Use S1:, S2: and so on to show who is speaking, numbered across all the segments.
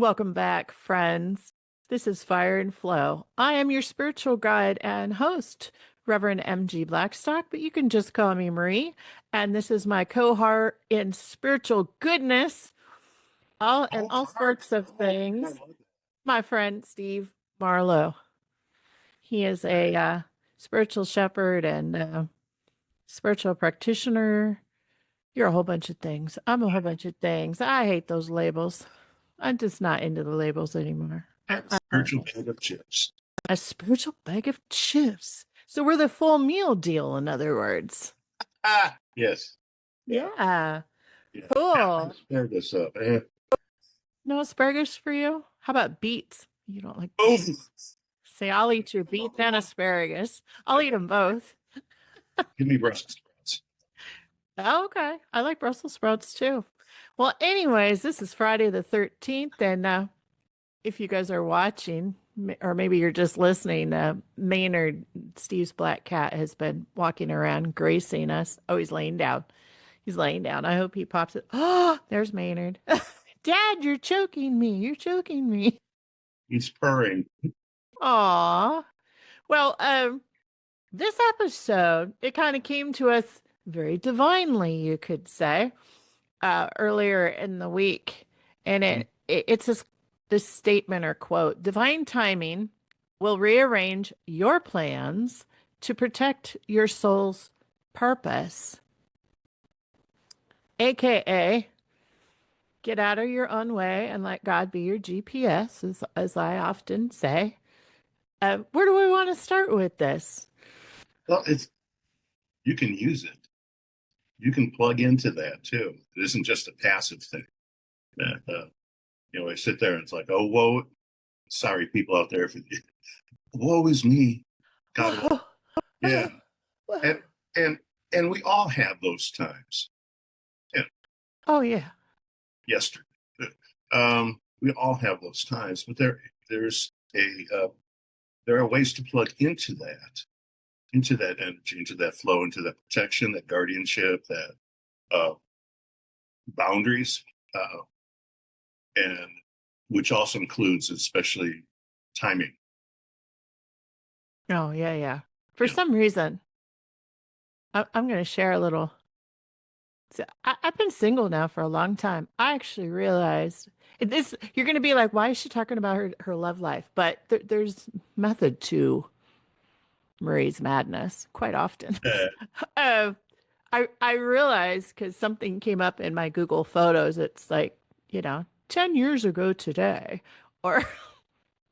S1: Welcome back, friends. This is Fire and Flow. I am your spiritual guide and host, Reverend M.G. Blackstock, but you can just call me Marie. And this is my cohort in spiritual goodness, all sorts of things. My friend Steve Marlowe. He is a spiritual shepherd and spiritual practitioner. You're a whole bunch of things. I'm a whole bunch of things. I hate those labels. I'm just not into the labels anymore.
S2: Spiritual bag of chips.
S1: A spiritual bag of chips. So we're the full meal deal, in other words.
S2: Yes.
S1: Yeah.
S2: Yeah.
S1: Cool.
S2: Asparagus up.
S1: No asparagus for you? How about beets? You don't like
S2: Oh,
S1: beets? Say, I'll eat your beets and asparagus. I'll eat them both.
S2: give me Brussels sprouts.
S1: Oh, okay. I like Brussels sprouts too. Well, anyways, this is Friday the 13th. And if you guys are watching, or maybe you're just listening, Maynard, Steve's black cat, has been walking around gracing us. Oh, he's laying down. He's laying down. I hope he pops it. Oh, there's Maynard. Dad, you're choking me. You're choking me.
S2: He's purring.
S1: Aw. Well, this episode, it kind of came to us very divinely, you could say, earlier in the week. And it's this statement or quote: divine timing will rearrange your plans to protect your soul's purpose. AKA, get out of your own way and let God be your GPS, as I often say. Where do we want to start with this?
S2: Well, you can use it. You can plug into that too. It isn't just a passive thing. That I sit there and it's like, oh, whoa, sorry, people out there, woe is me. God, yeah, and we all have those times. Yeah.
S1: Oh yeah.
S2: Yesterday, we all have those times, but there are ways to plug into that energy, into that flow, into that protection, that guardianship, that boundaries, and which also includes especially timing.
S1: Oh yeah. For some reason, I'm going to share a little. So I've been single now for a long time. I actually realized this. You're going to be like, why is she talking about her love life? But there's method to Marie's madness quite often. I realized because something came up in my Google Photos. It's like, 10 years ago today, or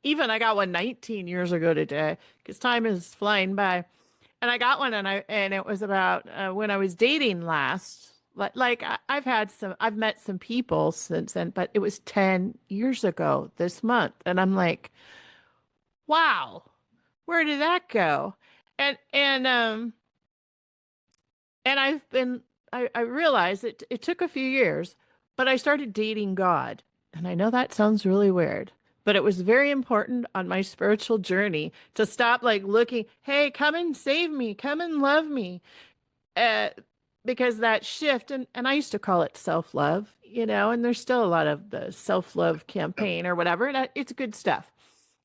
S1: even I got one 19 years ago today, because time is flying by. And I got one, and it was about when I was dating last. I've met some people since then, but it was 10 years ago this month, and I'm like, wow, where did that go? And I realized it took a few years, but I started dating God. And I know that sounds really weird, but it was very important on my spiritual journey to stop looking, hey, come and save me, come and love me. Uh, because that shift, and I used to call it self-love, and there's still a lot of the self-love campaign or whatever, and it's good stuff.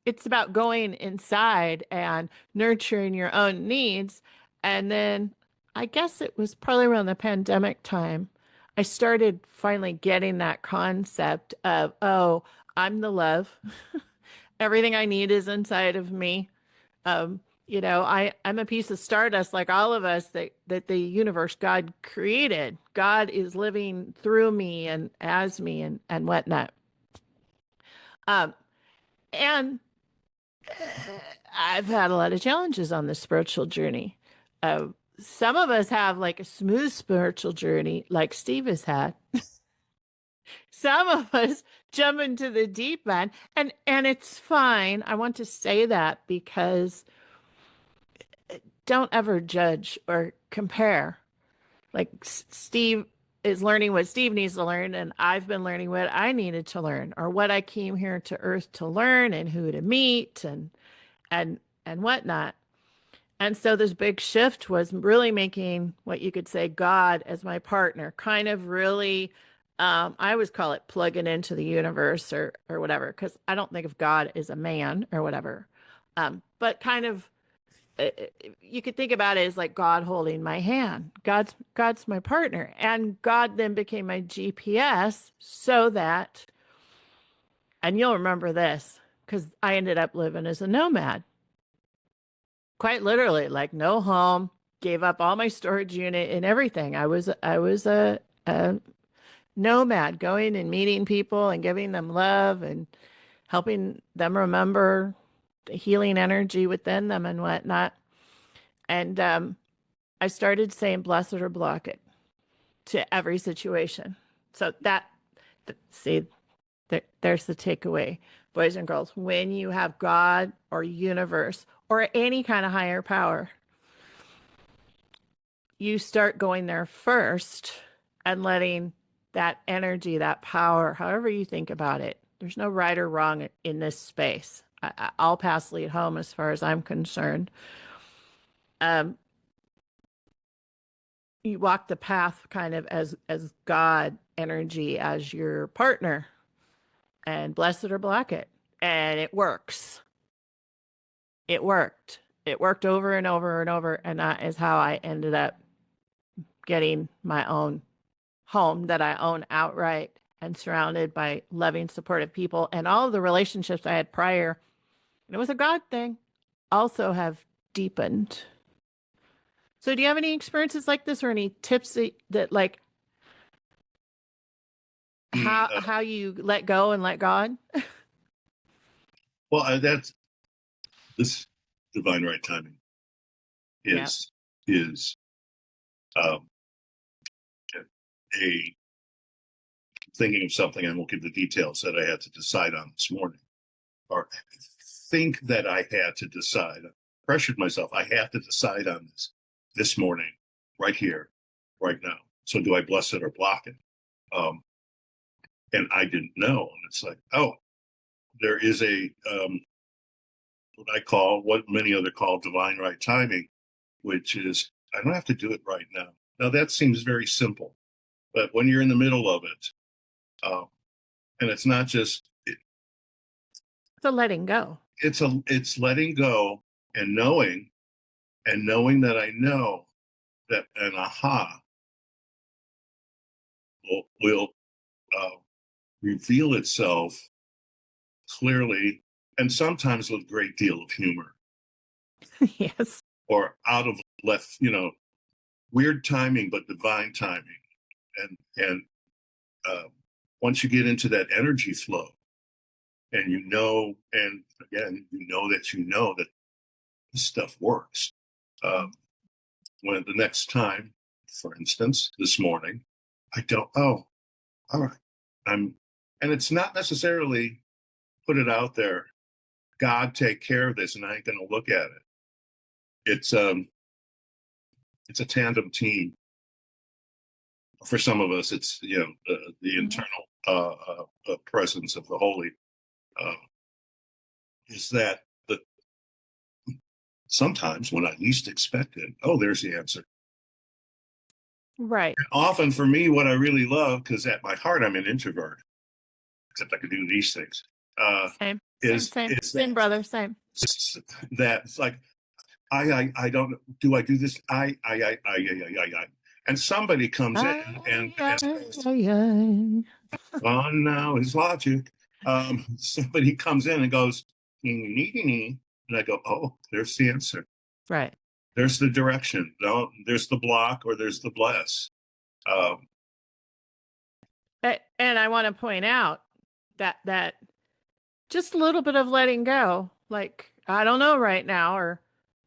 S1: It's about going inside and nurturing your own needs. And then I guess it was probably around the pandemic time, I started finally getting that concept of, oh, I'm the love. Everything I need is inside of me. I'm a piece of stardust like all of us that the universe God created. God is living through me and as me and whatnot. And I've had a lot of challenges on the spiritual journey. Some of us have a smooth spiritual journey like Steve has had. Some of us jump into the deep end, and it's fine. I want to say that because don't ever judge or compare. Steve is learning what Steve needs to learn, and I've been learning what I needed to learn, or what I came here to Earth to learn, and who to meet, and whatnot. And so this big shift was really making what you could say God as my partner, kind of really I always call it plugging into the universe or whatever, because I don't think of God as a man or whatever. But kind of you could think about it as like God holding my hand. God's my partner, and God then became my GPS so that, and you'll remember this because I ended up living as a nomad, quite literally, like no home, gave up all my storage unit and everything. I was a nomad, going and meeting people and giving them love and helping them remember the healing energy within them and whatnot. And I started saying bless it or block it to every situation. So see, there's the takeaway, boys and girls. When you have God or universe or any kind of higher power, you start going there first and letting that energy, that power, however you think about it, there's no right or wrong in this space. I'll pass lead home as far as I'm concerned. Um, you walk the path kind of as God energy as your partner, and bless it or block it, and it works. It worked. It worked over and over and over, and that is how I ended up getting my own home that I own outright and surrounded by loving, supportive people. And all of the relationships I had prior, and it was a God thing, also have deepened. So, do you have any experiences like this or any tips that like how you let go and let God?
S2: Well, that's this divine right timing
S1: Yeah.
S2: is um, a thinking of something. I won't give the details that I had to decide on this morning, or think that I had to decide. I pressured myself. I have to decide on this morning, right here, right now. So do I bless it or block it? And I didn't know. And it's like, oh, there is a what I call, what many other call divine right timing, which is I don't have to do it right now. Now that seems very simple, but when you're in the middle of it, and it's not just
S1: So letting go.
S2: it's letting go and knowing that I know that an aha will reveal itself clearly and sometimes with a great deal of humor
S1: Yes.
S2: or out of left, weird timing but divine timing. And once you get into that energy flow, and and again, you know that this stuff works. When the next time, for instance, this morning, I don't. Oh, all right. And it's not necessarily put it out there. God, take care of this, and I ain't going to look at it. It's a tandem team. For some of us, it's the internal presence of the Holy. Uh, is that the sometimes when I least expect it, oh, there's the answer.
S1: Right.
S2: And often for me, what I really love, because at my heart I'm an introvert, except I can do these things,
S1: Same. Same.
S2: is
S1: Same.
S2: is
S1: Same, brother. Same.
S2: that it's like I don't do I do this I and somebody comes in and says, oh no, it's logic. Somebody comes in and goes, and I go, oh, there's the answer.
S1: Right.
S2: There's the direction. No, there's the block or there's the bless. Um,
S1: And I want to point out that just a little bit of letting go, like I don't know right now,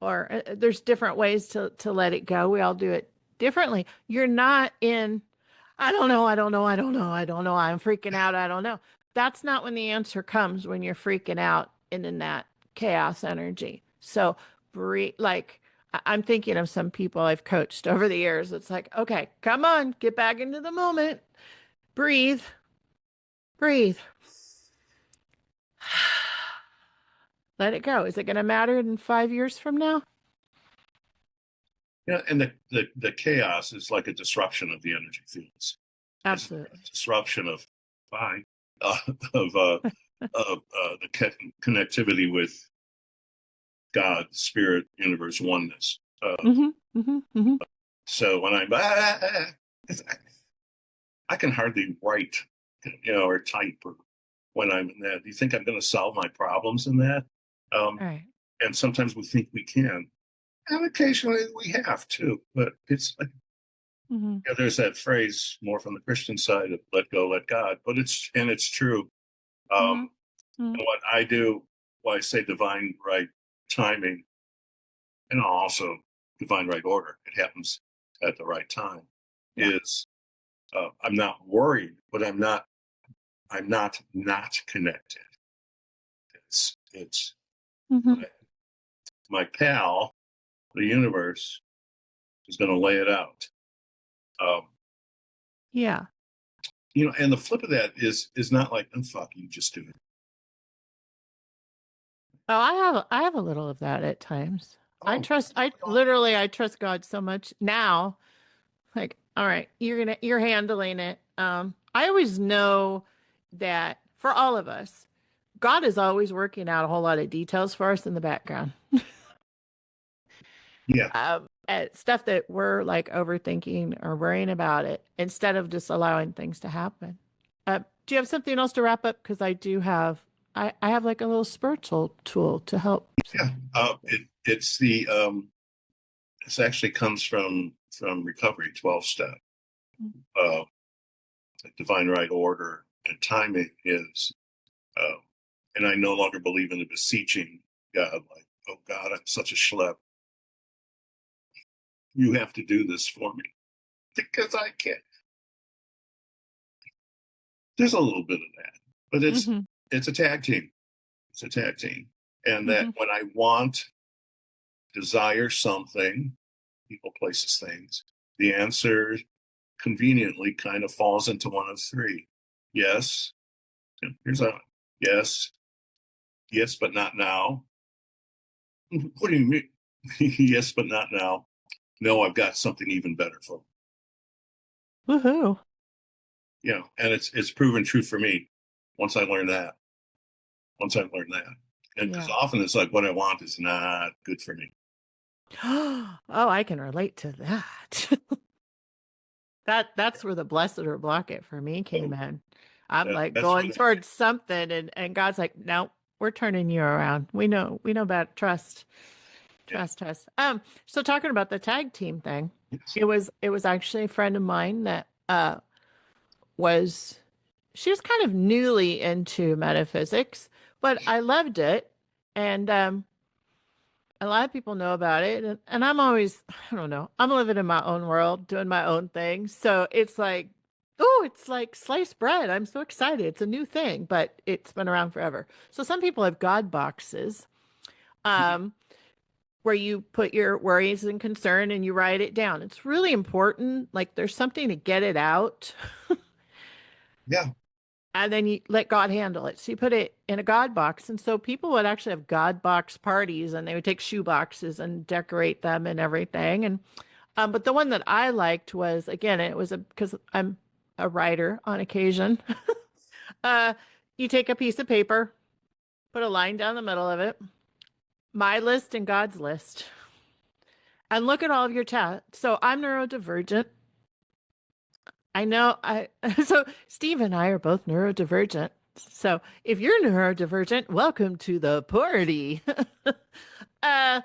S1: or there's different ways to let it go. We all do it differently. You're not in. I don't know. I don't know. I don't know. I don't know. I'm freaking out. I don't know. That's not when the answer comes when you're freaking out and in that chaos energy. So breathe. Like I'm thinking of some people I've coached over the years. It's like, okay, come on, get back into the moment. Breathe. Breathe. Let it go. Is it going to matter in 5 years from now?
S2: yeah, and the chaos is like a disruption of the energy fields. It's
S1: Absolutely.
S2: a disruption of fine uh, of uh, the connectivity with God, Spirit, Universe, oneness.
S1: Hmm. Hmm. Hmm.
S2: So when I can hardly write, or type, or when I'm in that. Do you think I'm going to solve my problems in that? Um,
S1: All right.
S2: and sometimes we think we can, and occasionally we have too. But it's like,
S1: Hmm.
S2: there's that phrase more from the Christian side of "let go, let God," but it's true.
S1: Hmm.
S2: Um,
S1: Hmm.
S2: and what I do, why I say divine right timing, and also divine right order, it happens at the right time.
S1: Yeah.
S2: Is I'm not worried, but I'm not connected. It's
S1: Hmm.
S2: my pal, the universe, is going to lay it out. Um,
S1: Yeah.
S2: and the flip of that is not like, oh fuck, you just do it.
S1: Oh, I have a little of that at times.
S2: Oh,
S1: I trust God so much now. Like, all right, you're handling it. I always know that for all of us, God is always working out a whole lot of details for us in the background.
S2: yeah,
S1: At stuff that we're like overthinking or worrying about it instead of just allowing things to happen. Do you have something else to wrap up? Because I have like a little spiritual tool to help.
S2: yeah. This actually comes from recovery, 12 step. Uh, Divine right order and timing is, uh, and I no longer believe in the beseeching God, like, oh God, I'm such a schlep. You have to do this for me because I can't. There's a little bit of that, but
S1: Mm-hmm.
S2: it's a tag team. It's a tag team, and that
S1: Mm-hmm.
S2: when I want, desire something, people, places, things, the answer conveniently kind of falls into one of three. Yes, here's a yes, yes, but not now. What do you mean? Yes, but not now. No, I've got something even better for
S1: Woohoo.
S2: and it's proven true for me. Once I learned that, once I learned that, and because
S1: Yeah.
S2: often it's like what I want is not good for me.
S1: Oh, I can relate to that. That's where the blessed or block it for me came
S2: So
S1: in. I'm like
S2: that's
S1: going
S2: where that.
S1: towards something and God's like, no, we're turning you around. We know about trust.
S2: Yeah.
S1: Trust. So talking about the tag team thing,
S2: Yes.
S1: it was actually a friend of mine that was she was kind of newly into metaphysics, but I loved it. And a lot of people know about it. And I'm always, I don't know, I'm living in my own world, doing my own thing. So it's like, oh, it's like sliced bread. I'm so excited. It's a new thing, but it's been around forever. So some people have God boxes. Um, where you put your worries and concern and you write it down. It's really important. Like there's something to get it out
S2: Yeah.
S1: and then you let God handle it. So you put it in a God box. And so people would actually have God box parties and they would take shoe boxes and decorate them and everything. And but the one that I liked was again, it was because I'm a writer on occasion. uh you take a piece of paper, put a line down the middle of it, my list and God's list. And look at all of your tasks. So I'm neurodivergent. I know I so Steve and I are both neurodivergent. So if you're neurodivergent, welcome to the party. uh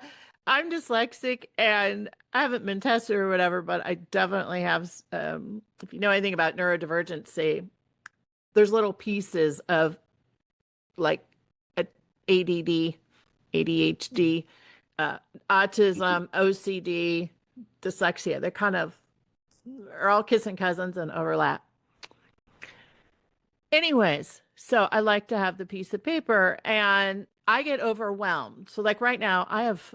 S1: I'm dyslexic and I haven't been tested or whatever, but I definitely have if you know anything about neurodivergency, there's little pieces of like ADD, ADHD, uh, autism, OCD, dyslexia. They're kind of are all kissing cousins and overlap. Anyways, so I like to have the piece of paper and I get overwhelmed. So like right now, I have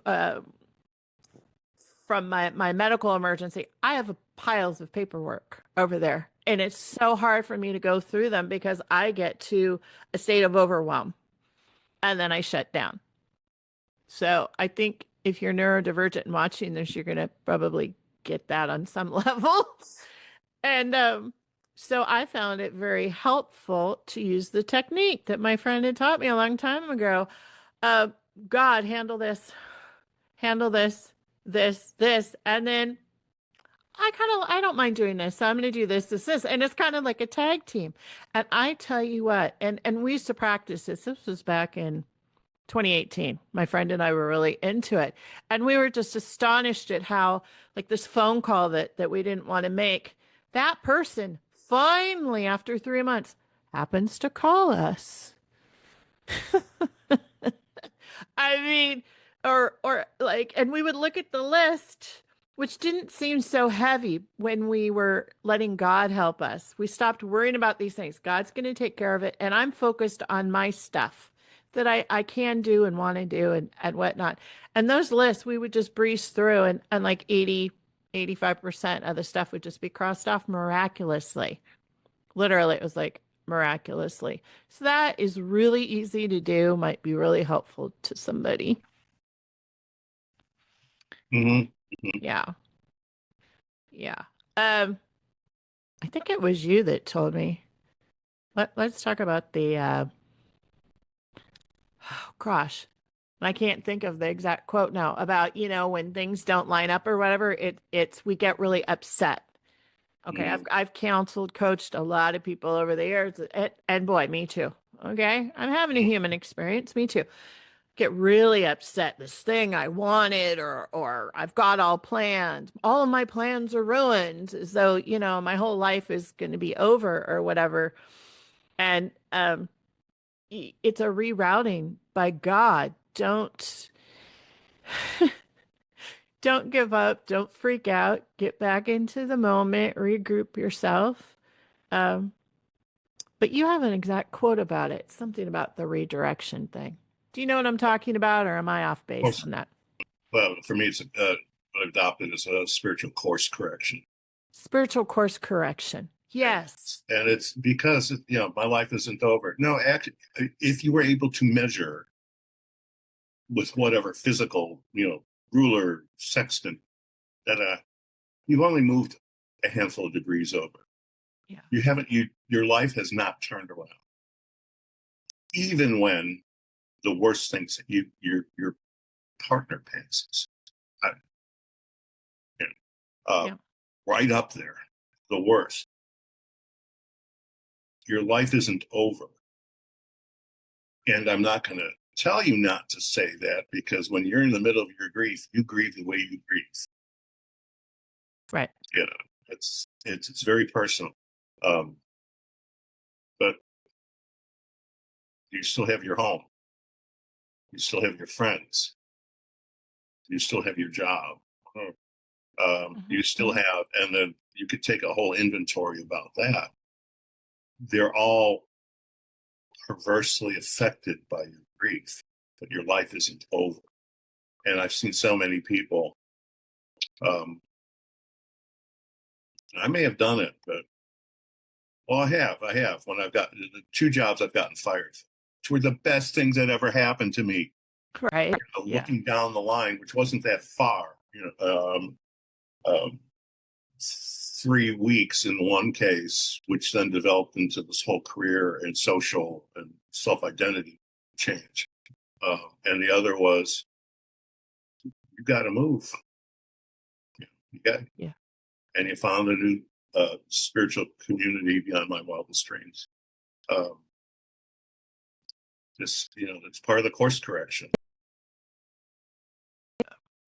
S1: from my medical emergency, I have piles of paperwork over there. And it's so hard for me to go through them because I get to a state of overwhelm and then I shut down. So I think if you're neurodivergent and watching this, you're going to probably get that on some level. And So I found it very helpful to use the technique that my friend had taught me a long time ago. Uh, God, handle this, and then I don't mind doing this. So I'm going to do this, and it's kind of like a tag team. And I tell you what, and we used to practice this. This was back in 2018. My friend and I were really into it, and we were just astonished at how, like, this phone call that we didn't want to make, that person finally, after 3 months, happens to call us. I mean, or like, and we would look at the list, which didn't seem so heavy when we were letting God help us. We stopped worrying about these things. God's going to take care of it, and I'm focused on my stuff that I can do and want to do and whatnot. And those lists we would just breeze through, and like 85% of the stuff would just be crossed off miraculously. Literally, it was like miraculously. So that is really easy to do, might be really helpful to somebody.
S2: Hmm.
S1: Yeah. Yeah. Um, I think it was you that told me. Let's talk about the oh gosh. I can't think of the exact quote now about, when things don't line up or whatever, it's we get really upset. Okay,
S2: Hmm.
S1: I've counseled, coached a lot of people over the years, and boy, me too. Okay, I'm having a human experience. Me too. Get really upset. This thing I wanted, or I've got all planned. All of my plans are ruined, as though my whole life is going to be over or whatever. And it's a rerouting by God. Don't give up. Don't freak out. Get back into the moment. Regroup yourself. Um, But you have an exact quote about it, something about the redirection thing. Do you know what I'm talking about, or am I off
S2: Of
S1: base
S2: course,
S1: on that?
S2: well, for me, it's adopted as a spiritual course correction.
S1: Spiritual course correction.
S2: And
S1: Yes.
S2: and it's because, my life isn't over. No, actually, if you were able to measure with whatever physical, ruler, sextant, that you've only moved a handful of degrees over.
S1: Yeah.
S2: You haven't, your life has not turned around. Even when the worst things, your partner passes, I, you
S1: Yeah.
S2: right up there, the worst. Your life isn't over. And I'm not going to tell you not to say that, because when you're in the middle of your grief, you grieve the way you grieve.
S1: Right.
S2: You know, it's very personal. Um, but you still have your home. You still have your friends. You still have your job. You still
S1: Hmm.
S2: have, and then you could take a whole inventory about that. They're all perversely affected by your grief, but your life isn't over. And I've seen so many people. Um, I may have done it, but well, I have. I have. When I've got the 2 jobs I've gotten fired for, which were the best things that ever happened to me.
S1: Right. Yeah.
S2: Looking down the line, which wasn't that far, um, 3 weeks in one case, which then developed into this whole career and social and self identity change. And the other was, you got to move. You got,
S1: Yeah.
S2: and you found a new spiritual community beyond my wildest dreams. Um, that's part of the course correction.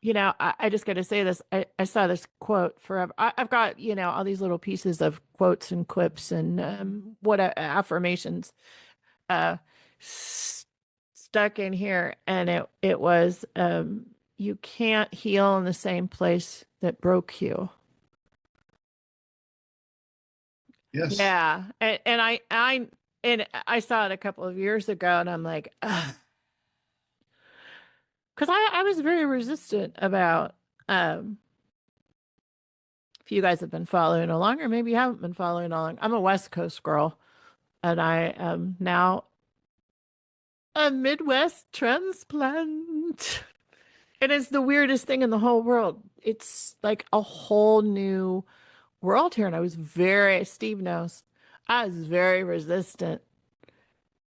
S1: I just got to say this. I saw this quote forever. I've got, all these little pieces of quotes and quips and what affirmations uh, s- stuck in here. And it was, you can't heal in the same place that broke you.
S2: Yes.
S1: Yeah. And I saw it a couple of years ago, and I'm like, because I was very resistant about, um, if you guys have been following along, or maybe you haven't been following along. I'm a West Coast girl, and I am now a Midwest transplant. It is the weirdest thing in the whole world. It's like a whole new world here, and I was very, Steve knows, I was very resistant.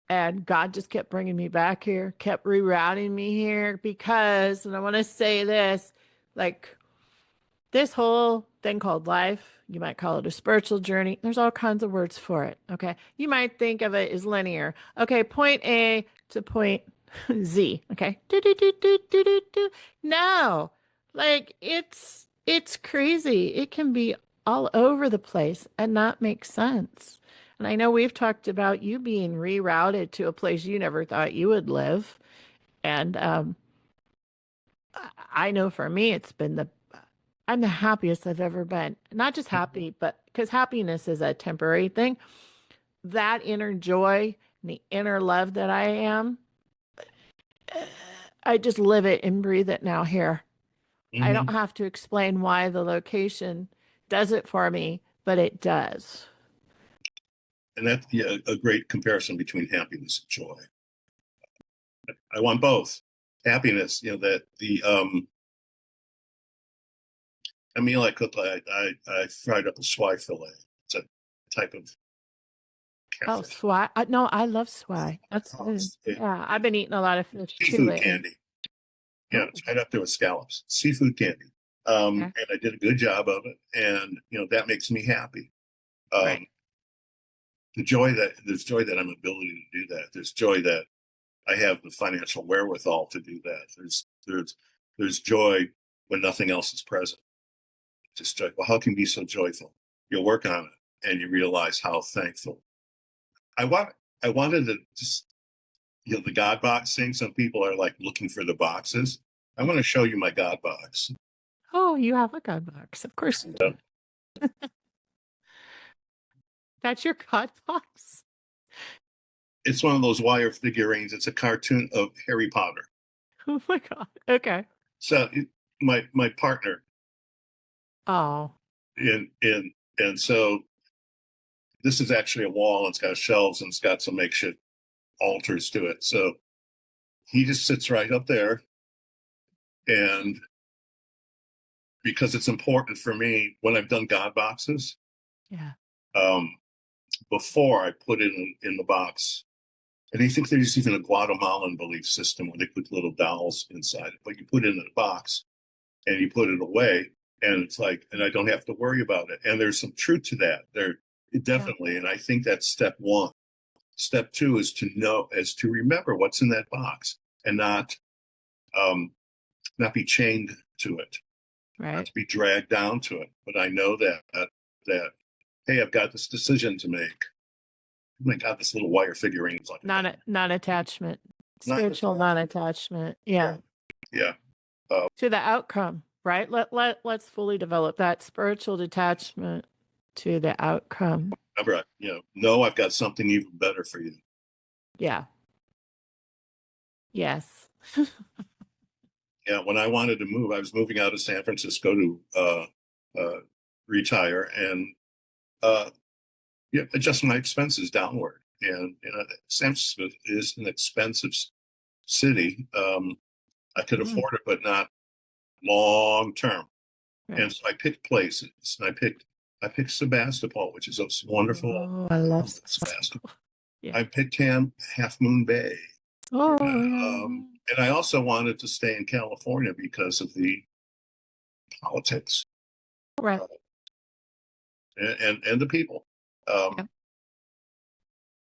S1: And God just kept bringing me back here, kept rerouting me here because, and I want to say this, like this whole thing called life, you might call it a spiritual journey. There's all kinds of words for it. Okay. You might think of it as linear. Okay. Point A to point Z. Okay. Do, do, do, do, do, do, do. No, like it's crazy. It can be all over the place and not make sense. And I know we've talked about you being rerouted to a place you never thought you would live. And I know for me, I'm the happiest I've ever been. Not just happy, but because happiness is a temporary thing. That inner joy and the inner love that I am, I just live it and breathe it now here. I don't
S2: Hmm.
S1: have to explain why the location does it for me, but it does.
S2: And that's, yeah, a great comparison between happiness and joy. I want both. Happiness, that a meal I cooked, I fried up a swai fillet. It's a type of
S1: Oh,
S2: catfish.
S1: swai. No, I love swai. That's
S2: Oh,
S1: good. Yeah, I've been eating a lot of fish too
S2: seafood
S1: lately.
S2: candy. Yeah,
S1: Oh,
S2: it's right up there with scallops. Seafood candy.
S1: okay.
S2: And I did a good job of it, and that makes me happy.
S1: Right.
S2: Um, there's joy that I'm ability to do that. There's joy that I have the financial wherewithal to do that. There's joy when nothing else is present. Just joy. Well, how can you be so joyful? You work on it and you realize how thankful. I want I wanted to just the God box thing. Some people are like looking for the boxes. I want to show you my God box.
S1: Oh, you have a gun box. Of course you
S2: So
S1: do. That's your God box.
S2: it's one of those wire figurines. It's a cartoon of Harry Potter.
S1: Oh my God. Okay.
S2: So my partner
S1: Oh,
S2: and so this is actually a wall. And it's got shelves and it's got some makeshift altars to it. So he just sits right up there, and because it's important for me when I've done God boxes,
S1: yeah.
S2: um, before I put it in the box. And I think there's even a Guatemalan belief system where they put little dolls inside it, but you put it in a box and you put it away, and it's like, and I don't have to worry about it. And there's some truth to that. There
S1: Yeah.
S2: definitely, and I think that's step one. Step two is to remember what's in that box and um, not be chained to it, not
S1: Right.
S2: to be dragged down to it. But I know that hey, I've got this decision to make. Oh my God, this little wire figurine is like
S1: Non-attachment.
S2: not
S1: Spiritual non-attachment.
S2: yeah,
S1: Yeah.
S2: yeah.
S1: To the outcome, right? Let's fully develop that spiritual detachment to the outcome.
S2: Remember, no, I've got something even better for you.
S1: Yeah. Yes.
S2: Yeah, when I wanted to move, I was moving out of San Francisco to uh, retire and uh, adjust my expenses downward. And San Francisco is an expensive city. I could
S1: Mm,
S2: afford it, but not long term.
S1: right.
S2: And so I picked places, and I picked Sebastopol, which is a wonderful
S1: Oh, I love
S2: Sebastopol.
S1: Sebastopol. Yeah.
S2: I picked Half Moon Bay.
S1: Oh, yeah.
S2: And I also wanted to stay in California because of the politics
S1: Right.
S2: and the people.
S1: Yeah.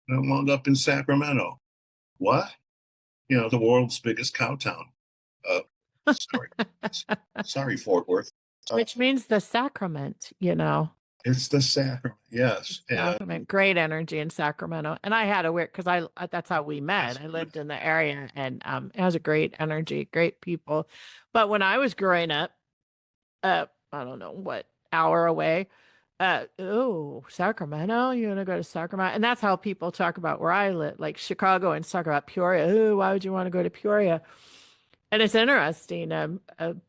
S2: I wound up in Sacramento. What? The world's biggest cow town. Uh, sorry, sorry, Fort Worth. Uh,
S1: Which means the sacrament.
S2: it's the Sacramento, yes, and
S1: Sacrament, great energy in Sacramento. And I had a weird because that's how we met.
S2: it's
S1: I lived
S2: beautiful.
S1: in the area and it has a great energy, great people. But when I was growing up, I don't know what hour away. Oh, Sacramento, you want to go to Sacramento? And that's how people talk about where I live, like Chicago and talk about Peoria. Oh, why would you want to go to Peoria? And it's interesting.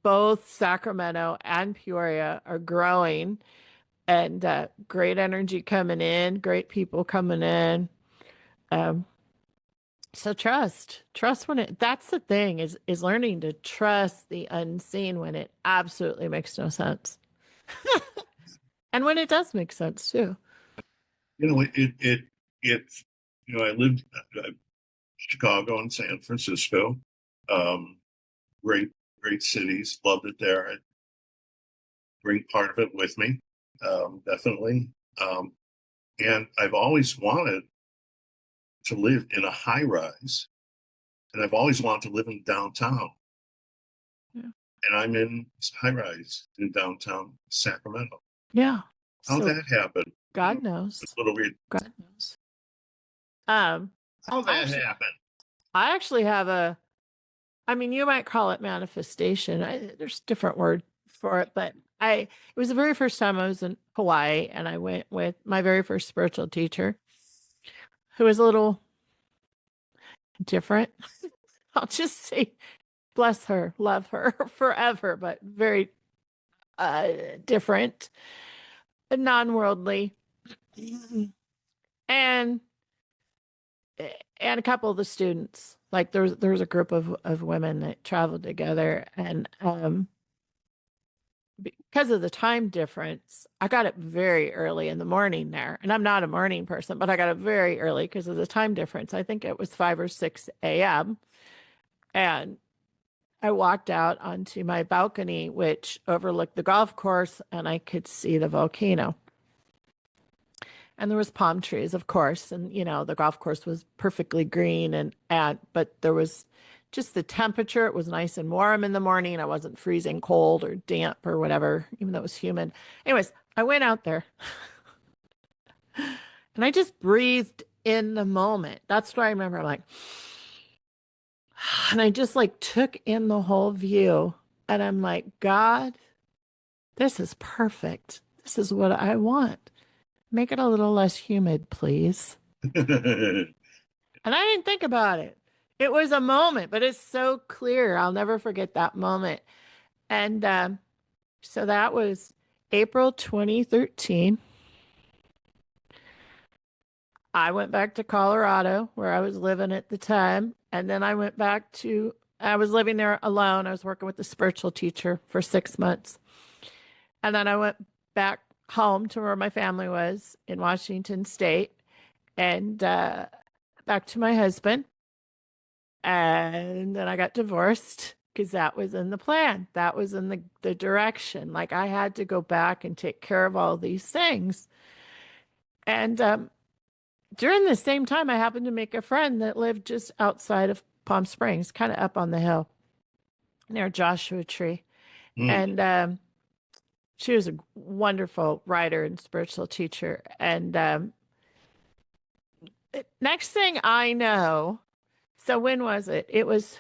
S1: Both Sacramento and Peoria are growing and great energy coming in, great people coming in. Um, so trust when that's the thing is learning to trust the unseen when it absolutely makes no sense. And when it does make sense too.
S2: It I lived Chicago and San Francisco, um, great cities, loved it there. I bring part of it with me, definitely. And I've always wanted to live in a high rise, and I've always wanted to live in downtown.
S1: Yeah.
S2: And I'm in high rise in downtown Sacramento.
S1: Yeah.
S2: How'd
S1: So
S2: that happen?
S1: God knows.
S2: It's a little weird.
S1: God knows. How'd
S2: that happen?
S1: I actually have I mean, you might call it manifestation. There's a different word for it, but it was the very first time I was in Hawaii, and I went with my very first spiritual teacher, who was a little different. I'll just say, bless her, love her forever, but very different, non-worldly, and a couple of the students. Like there was a group of women that traveled together, and because of the time difference, I got up very early in the morning there. And I'm not a morning person, but I got up very early because of the time difference. I think it was 5 or 6 a.m. And I walked out onto my balcony, which overlooked the golf course, and I could see the volcano. And there was palm trees, of course, and the golf course was perfectly green, but there was just the temperature. It was nice and warm in the morning. I wasn't freezing cold or damp or whatever, even though it was humid. Anyways, I went out there and I just breathed in the moment. That's what I remember. I'm like, and I just like took in the whole view, and I'm like, God, this is perfect. This is what I want. Make it a little less humid, please. And I didn't think about it. It was a moment, but it's so clear. I'll never forget that moment. And so that was April 2013. I went back to Colorado, where I was living at the time. And then I was living there alone. I was working with the spiritual teacher for 6 months. And then I went back home to where my family was in Washington State, and back to my husband. And then I got divorced because that was in the plan. That was in the direction. Like I had to go back and take care of all these things. And during the same time, I happened to make a friend that lived just outside of Palm Springs, kind of up on the hill near Joshua Tree. And she was a wonderful writer and spiritual teacher. And next thing I know, so when was it? It was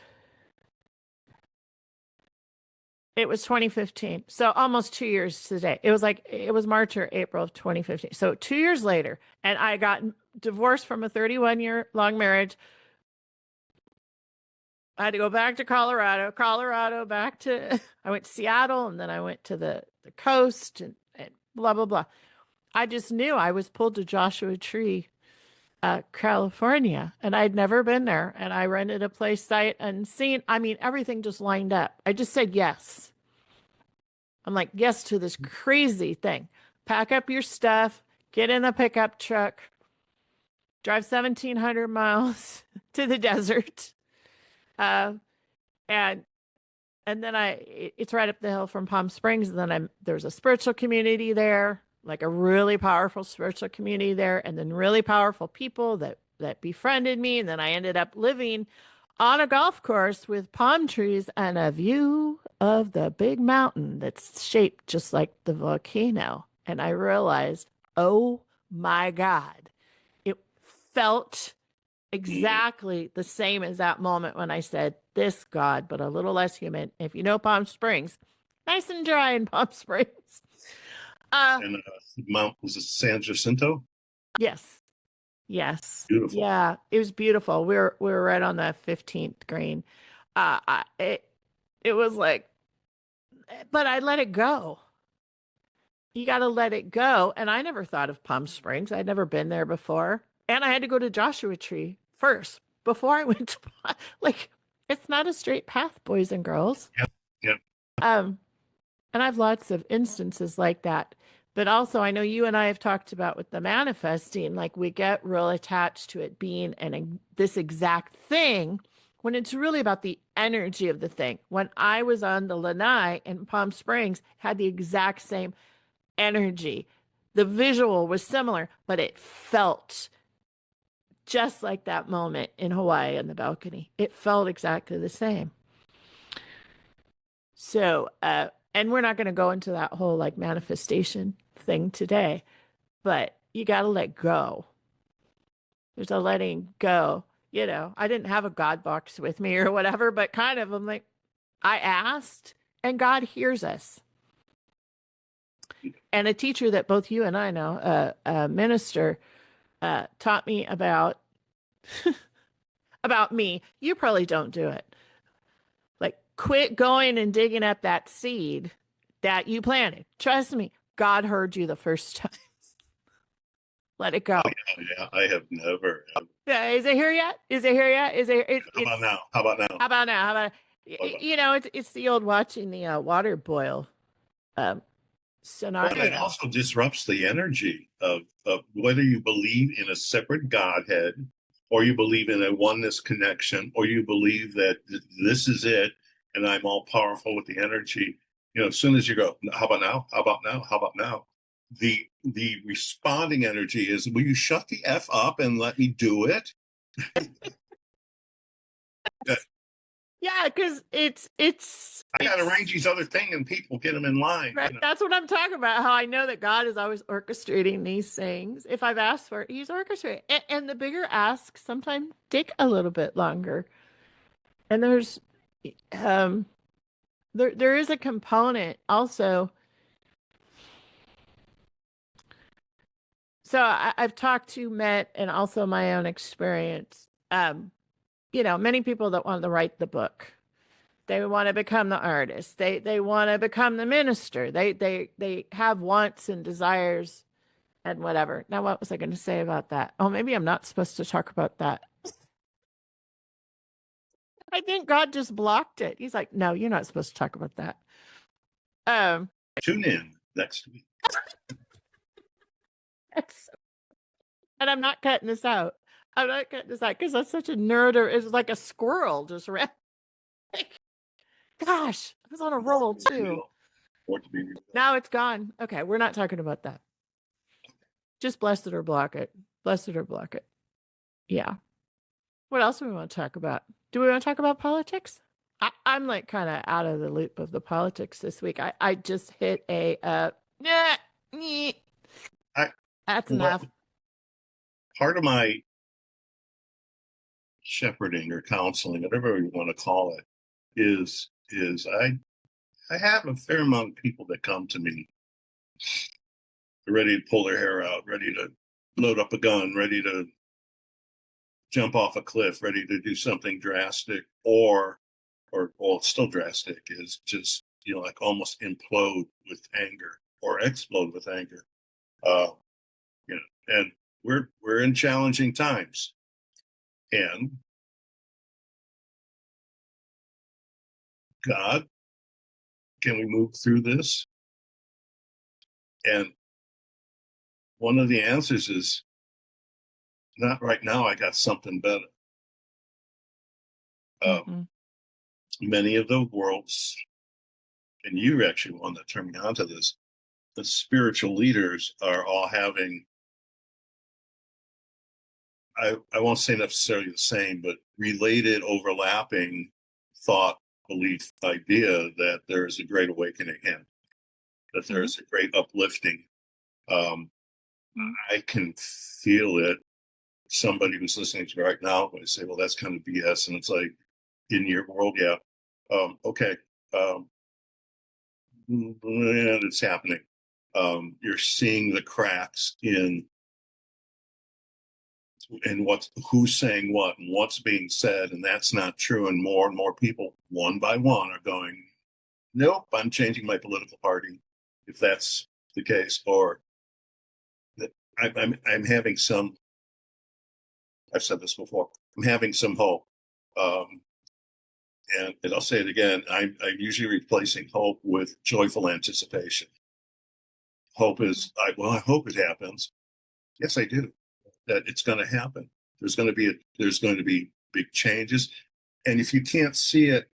S1: 2015. So almost 2 years today. It was March or April of 2015. So 2 years later, and I got divorced from a 31-year-long marriage. I had to go back to Colorado, I went to Seattle, and then I went to the coast, and blah, blah, blah. I just knew I was pulled to Joshua Tree, California, and I'd never been there. And I rented a place sight unseen. I mean, everything just lined up. I just said yes. I'm like, yes to this crazy thing. Pack up your stuff, get in the pickup truck, drive 1,700 miles to the desert. And then it's right up the hill from Palm Springs. And then there's a spiritual community there, like a really powerful spiritual community there, and then really powerful people that befriended me. And then I ended up living on a golf course with palm trees and a view of the big mountain that's shaped just like the volcano. And I realized, oh my God, it felt exactly the same as that moment when I said, this God, but a little less human. If you know Palm Springs, nice and dry in Palm Springs.
S2: And Mount, was it San Jacinto?
S1: Yes.
S2: Beautiful.
S1: Yeah, it was beautiful. We were right on the 15th green. It was like, but I let it go. You got to let it go. And I never thought of Palm Springs. I'd never been there before. And I had to go to Joshua Tree first before I went to, like, it's not a straight path, boys and girls.
S2: Yep.
S1: And I have lots of instances like that. But also, I know you and I have talked about with the manifesting, like we get real attached to it being this exact thing when it's really about the energy of the thing. When I was on the lanai in Palm Springs, had the exact same energy. The visual was similar, but it felt just like that moment in Hawaii on the balcony. It felt exactly the same. So, and we're not going to go into that whole like manifestation thing today, but you got to let go. There's a letting go. You know, I didn't have a God box with me or whatever, but kind of, I'm like, I asked, and God hears us. And a teacher that both you and I know, a minister, taught me about me. You probably don't do it. Like, quit going and digging up that seed that you planted. Trust me, God heard you the first time. Let it go.
S2: Oh, yeah, I have never.
S1: Yeah, is it here yet? Is it here yet? Is it?
S2: How about now? How about now?
S1: How about now? How about? You know, it's the old watching the water boil
S2: But it
S1: scenario.
S2: also disrupts the energy of whether you believe in a separate Godhead or you believe in a oneness connection or you believe that this is it and I'm all powerful with the energy. You know, as soon as you go, how about now? How about now? How about now? The responding energy is, will you shut the F up and let me do it?
S1: Yeah, because
S2: I got to arrange these other things and people get them in line.
S1: Right.
S2: You know?
S1: That's what I'm talking about. How I know that God is always orchestrating these things. If I've asked for it, He's orchestrating. And the bigger asks sometimes take a little bit longer. And um, there is a component also. So I've talked to, met, and also my own experience. You know, many people that want to write the book. They want to become the artist. They want to become the minister. They have wants and desires and whatever. Now, what was I going to say about that? Oh, maybe I'm not supposed to talk about that. I think God just blocked it. He's like, no, you're not supposed to talk about that. Um,
S2: Tune in next week.
S1: and I'm not cutting this out. I'm not cutting this out because that's such a nerd. Or it's like a squirrel just ran. Gosh, I was on a roll too. Now it's gone. Okay, we're not talking about that. Just bless it or block it. Bless it or block it. Yeah. What else do we want to talk about? Do we want to talk about politics? I'm like kind of out of the loop of the politics this week. I just hit nah, that's enough.
S2: Part of my shepherding or counseling, whatever you want to call it, is I have a fair amount of people that come to me ready to pull their hair out, ready to load up a gun, ready to jump off a cliff, ready to do something drastic, or well, it's still drastic, is just, you know, like almost implode with anger or explode with anger. You know, and we're in challenging times. And God, can we move through this? And one of the answers is, not right now, I got something better.
S1: Mm-hmm.
S2: Many of the world's, and you actually want to turn me on to this, the spiritual leaders are all having, I won't say necessarily the same, but related, overlapping thought, belief, idea that there is a great awakening in, that there is a great uplifting. I can feel it. Somebody who's listening to me right now would say, well, that's kind of BS. And it's like, in your world, yeah. Okay. And it's happening. You're seeing the cracks in who's saying what and what's being said, and that's not true. And more people, one by one, are going, nope, I'm changing my political party if that's the case. Or I'm having some. I've said this before. I'm having some hope, and I'll say it again. I'm usually replacing hope with joyful anticipation. hope is, I hope it happens. Yes, I do. That it's going to happen. There's going to be big changes. And if you can't see it,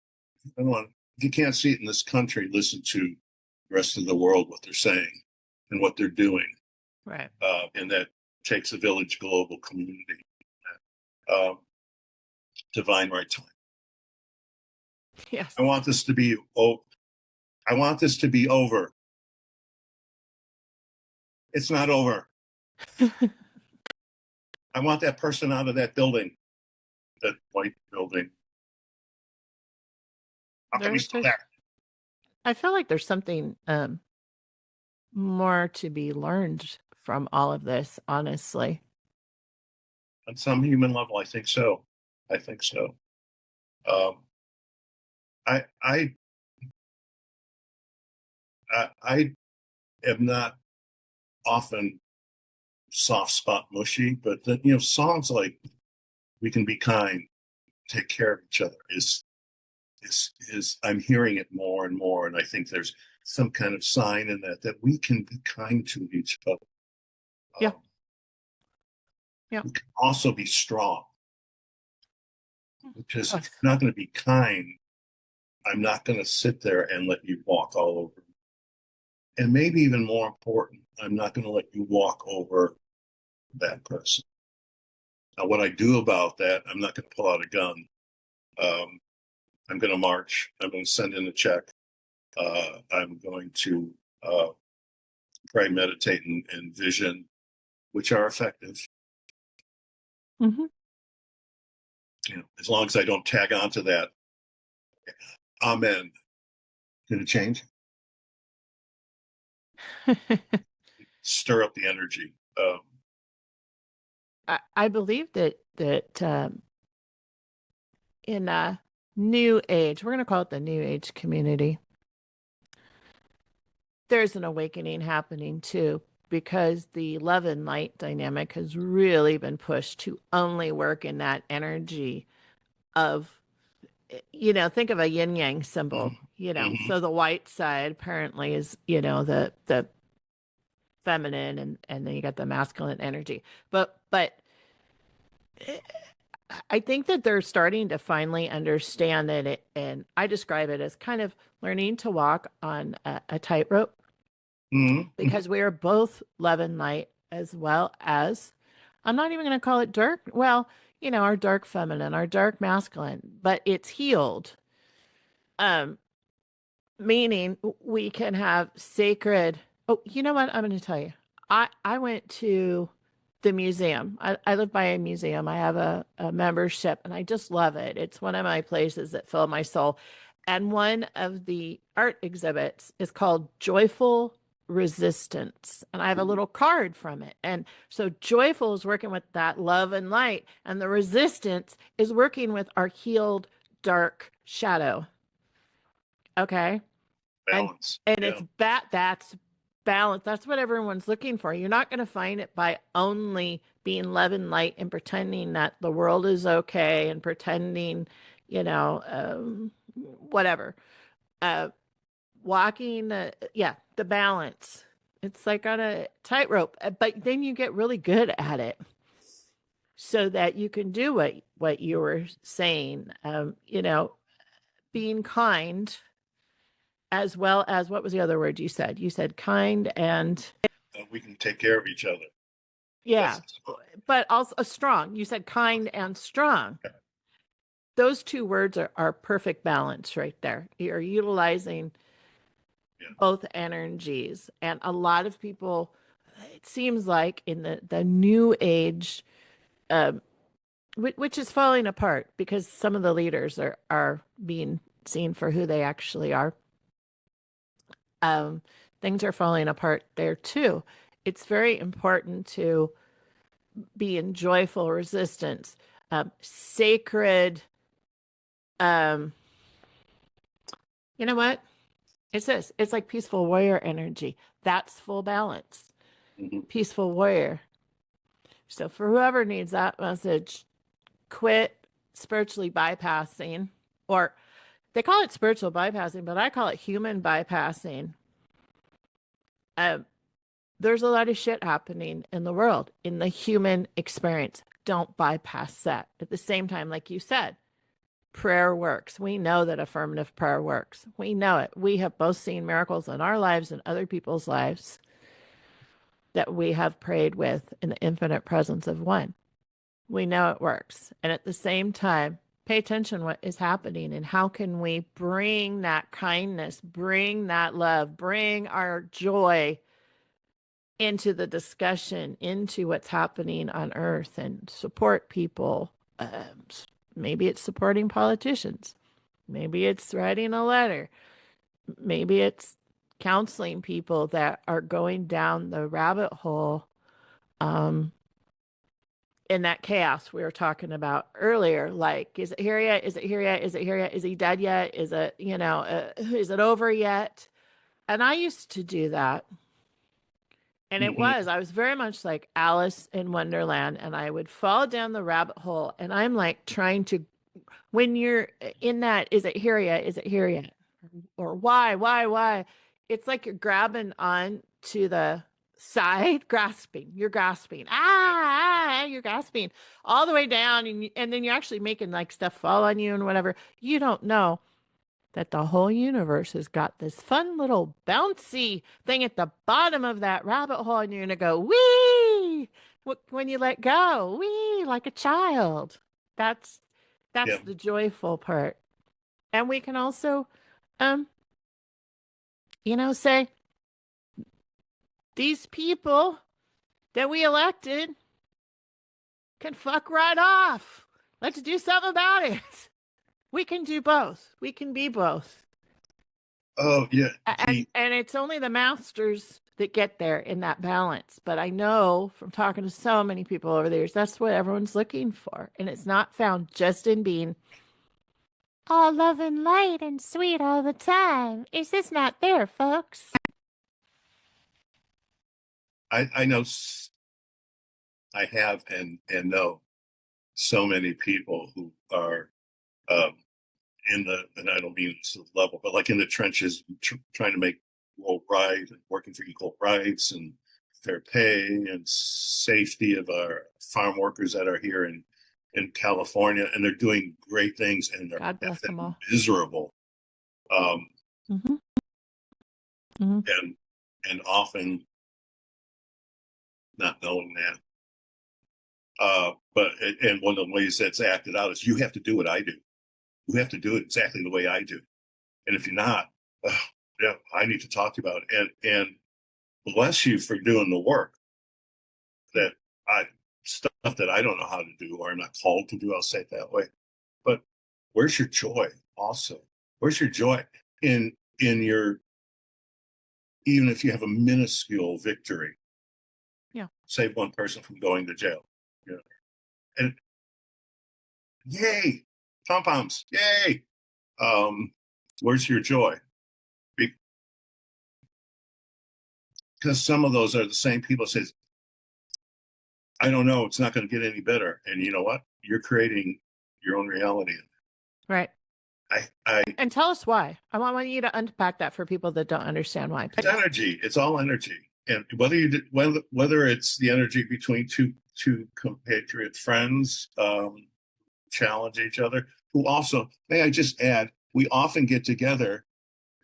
S2: if you can't see it in this country, listen to the rest of the world, what they're saying and what they're doing.
S1: Right.
S2: And that takes a village global community. Divine right time.
S1: Yes.
S2: I want this to be over. It's not over. I want that person out of that building, that white building. How come he's still there?
S1: I feel like there's something more to be learned from all of this, honestly.
S2: On some human level, I think so. Um, I am not often soft spot mushy, but songs like "We Can Be Kind," "Take Care of Each Other" is I'm hearing it more and more, and I think there's some kind of sign in that we can be kind to each other.
S1: Yeah. Yeah.
S2: We can also be strong, because
S1: Oh.
S2: if you're not going to be kind, I'm not going to sit there and let you walk all over me. And maybe even more important, I'm not going to let you walk over that person. Now, what I do about that, I'm not going to pull out a gun. I'm going to march. I'm going to send in a check. I'm going to pray, meditate, and vision, which are effective.
S1: Mm-hmm.
S2: As long as I don't tag onto that, amen. Going to change? Stir up the energy.
S1: I believe that in a new age, we're going to call it the new age community, there's an awakening happening too, because the love and light dynamic has really been pushed to only work in that energy of, think of a yin yang symbol,
S2: Mm-hmm.
S1: so the white side apparently is, the feminine, and then you got the masculine energy. But I think that they're starting to finally understand that and I describe it as kind of learning to walk on a tightrope,
S2: Mm-hmm.
S1: because we are both love and light, as well as, I'm not even going to call it dark. Well, our dark feminine, our dark masculine, but it's healed. Meaning we can have sacred. Oh, you know what? I'm going to tell you. I went to the museum. I live by a museum. I have a membership, and I just love it. It's one of my places that fill my soul. And one of the art exhibits is called Joyful Resistance. And I have a little card from it. And so Joyful is working with that love and light, and the resistance is working with our healed dark shadow. Okay.
S2: Balance.
S1: And
S2: Yeah.
S1: that's balance. That's what everyone's looking for. You're not going to find it by only being love and light and pretending that the world is okay and pretending, whatever. Walking, the balance. It's like on a tightrope, but then you get really good at it, so that you can do what you were saying. Being kind, as well as, what was the other word you said? You said kind and
S2: We can take care of each other.
S1: yeah, but also strong. You said kind and strong. Those two words are perfect balance right there. You're utilizing both energies. And a lot of people, it seems like in the new age, which is falling apart because some of the leaders are being seen for who they actually are. Things are falling apart there too. It's very important to be in joyful resistance, sacred. Um, you know what? It's this. It's like peaceful warrior energy. That's full balance.
S2: Mm-hmm.
S1: Peaceful warrior. So for whoever needs that message, quit spiritually bypassing, or they call it spiritual bypassing, but I call it human bypassing. there's a lot of shit happening in the world, in the human experience. Don't bypass that. At the same time, like you said, prayer works. We know that affirmative prayer works. We know it. We have both seen miracles in our lives and other people's lives that we have prayed with in the infinite presence of one. We know it works. And at the same time, pay attention what is happening and how can we bring that kindness, bring that love, bring our joy into the discussion, into what's happening on earth and support people. Maybe it's supporting politicians. Maybe it's writing a letter. Maybe it's counseling people that are going down the rabbit hole um, in that chaos we were talking about earlier. Like, is it here yet? Is it here yet? Is it here yet? Is he dead yet? Is it, is it over yet? And I used to do that. And
S2: Mhm.
S1: I was very much like Alice in Wonderland, and I would fall down the rabbit hole. And I'm like trying to, when you're in that, is it here yet? Is it here yet? Or why? It's like you're grabbing on to the side, grasping. You're grasping. You're grasping all the way down. And then you're actually making like stuff fall on you and whatever. You don't know that the whole universe has got this fun little bouncy thing at the bottom of that rabbit hole, and you're gonna go wee when you let go, wee like a child. That's
S2: Yeah.
S1: the joyful part. And we can also, um, say these people that we elected can fuck right off. Let's do something about it. We can do both. We can be both.
S2: Oh, yeah.
S1: And it's only the masters that get there in that balance. But I know from talking to so many people over the years, that's what everyone's looking for. And it's not found just in being all love and light and sweet all the time. It's just not there, folks.
S2: I know I have and know so many people who are um, in the, and I don't mean this level, but like in the trenches, trying to make world right and working for equal rights and fair pay and safety of our farm workers that are here in California, and they're doing great things, and they're
S1: God bless them
S2: effing
S1: all.
S2: miserable, um,
S1: Mm-hmm. Mm-hmm.
S2: and often not knowing that. But and one of the ways that's acted out is you have to do what I do. You have to do it exactly the way I do. And if you're not, yeah, I need to talk to you about it. And bless you for doing the work that I stuff that I don't know how to do or I'm not called to do. I'll say it that way. But where's your joy? Also, where's your joy in your, even if you have a minuscule victory,
S1: Yeah.
S2: save one person from going to jail. Yeah. And yay, pom poms, yay. Where's your joy? Because some of those are the same people says, I don't know, it's not going to get any better. And you know what? You're creating your own reality.
S1: Right.
S2: I
S1: And tell us why. I want you to unpack that for people that don't understand why.
S2: It's energy. It's all energy. And whether it's the energy between two compatriot friends, challenge each other, who also, may I just add, we often get together.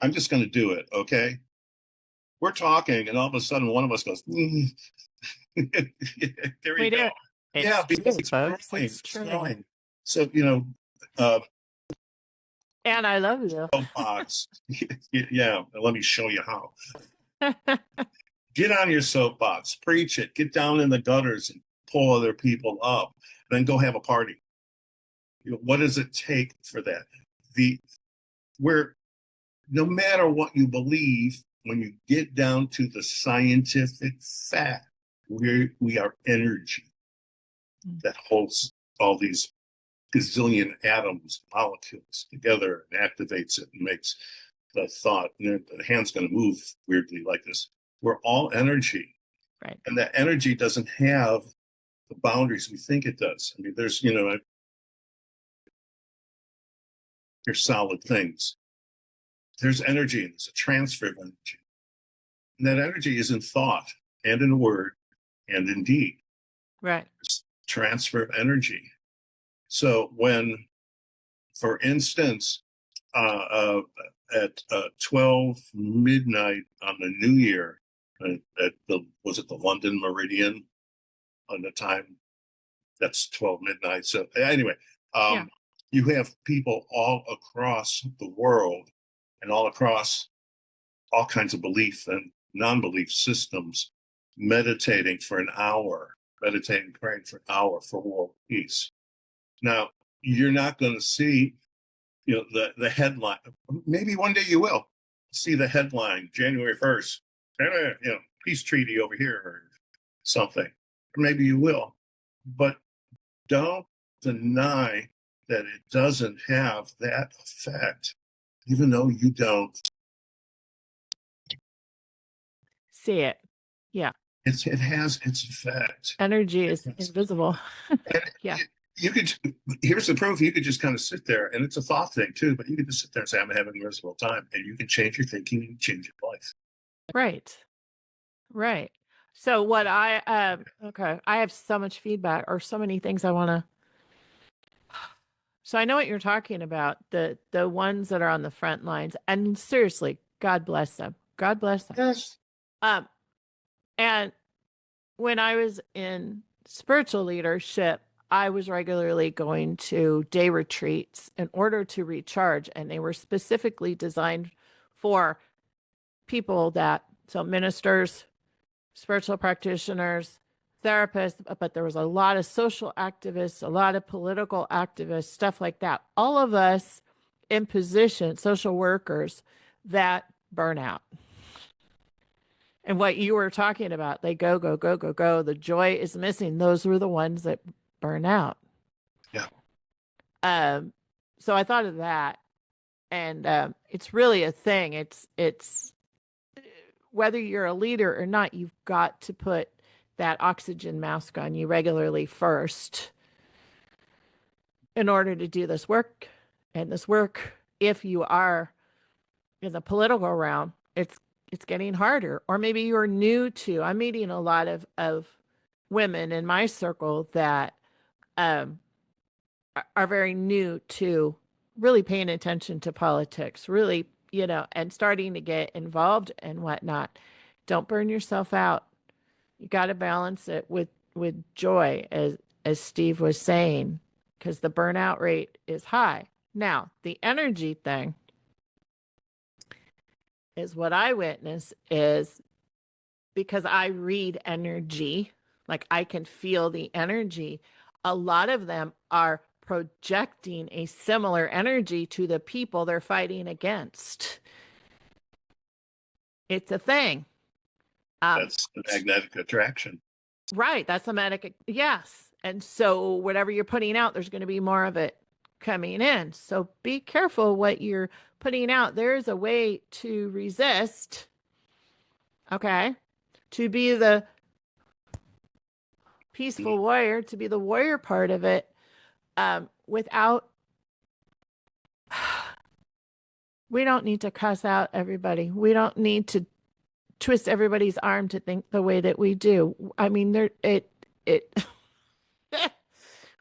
S2: I'm just going to do it. Okay. We're talking, and all of a sudden, one of us goes, there
S1: We
S2: you go.
S1: do.
S2: Yeah,
S1: It's
S2: because
S1: true,
S2: it's
S1: folks.
S2: growing.
S1: It's
S2: It's
S1: true.
S2: growing. So, uh,
S1: And I love you.
S2: soapbox. Yeah, let me show you how. Get on your soapbox, preach it, get down in the gutters and pull other people up, then go have a party. What does it take for that? The where no matter what you believe, when you get down to the scientific fact, we are energy that holds all these gazillion atoms, molecules together and activates it and makes the thought. The hand's going to move weirdly like this. We're all energy.
S1: Right.
S2: And that energy doesn't have the boundaries we think it does. I mean, there's, there's solid things. There's energy, and there's a transfer of energy. And that energy isn't thought. and in word and in deed.
S1: Right.
S2: It's transfer of energy. So when, for instance, at 12 midnight on the New Year, at the was it the London Meridian on the time? That's 12 midnight. So anyway,
S1: Yeah.
S2: you have people all across the world and all across all kinds of belief and non-belief systems meditating for an hour, meditating, praying for an hour for world peace. Now, you're not going to see, the headline. Maybe one day you will see the headline, January 1st, peace treaty over here or something. Or maybe you will. But don't deny that it doesn't have that effect, even though you don't.
S1: See it. Yeah.
S2: It has its effect.
S1: Energy is invisible.
S2: And
S1: Yeah.
S2: you could, here's the proof. You could just kind of sit there, and it's a thought thing too, but you could just sit there and say, I'm having a miserable time, and you can change your thinking and change your life.
S1: Right. Right. So what okay, I have so much feedback or so many things I want to. So I know what you're talking about, the ones that are on the front lines, and seriously, God bless them. God bless them.
S2: Yes.
S1: Um and when I was in spiritual leadership, I was regularly going to day retreats in order to recharge, and they were specifically designed for people so ministers, spiritual practitioners, therapists, but there was a lot of social activists, a lot of political activists, stuff like that. All of us in position, social workers that burn out. And what you were talking about, they go, go, go, go, go. The joy is missing. Those were the ones that burn out.
S2: Yeah.
S1: So I thought of that, and it's really a thing. It's whether you're a leader or not, you've got to put that oxygen mask on you regularly first in order to do this work. And this work, if you are in the political realm, it's getting harder. Or maybe you're new to. I'm meeting a lot of women in my circle that are very new to really paying attention to politics, really, and starting to get involved and whatnot. Don't burn yourself out. You got to balance it with joy, as Steve was saying, because the burnout rate is high. Now, the energy thing is what I witness is because I read energy, like I can feel the energy. A lot of them are projecting a similar energy to the people they're fighting against. It's a thing.
S2: That's the magnetic attraction.
S1: Right. That's a magnetic. Yes. And so whatever you're putting out, there's going to be more of it coming in. So be careful what you're putting out. There is a way to resist. Okay. To be the peaceful warrior, to be the warrior part of it, without. We don't need to cuss out everybody. We don't need to twist everybody's arm to think the way that we do. I mean,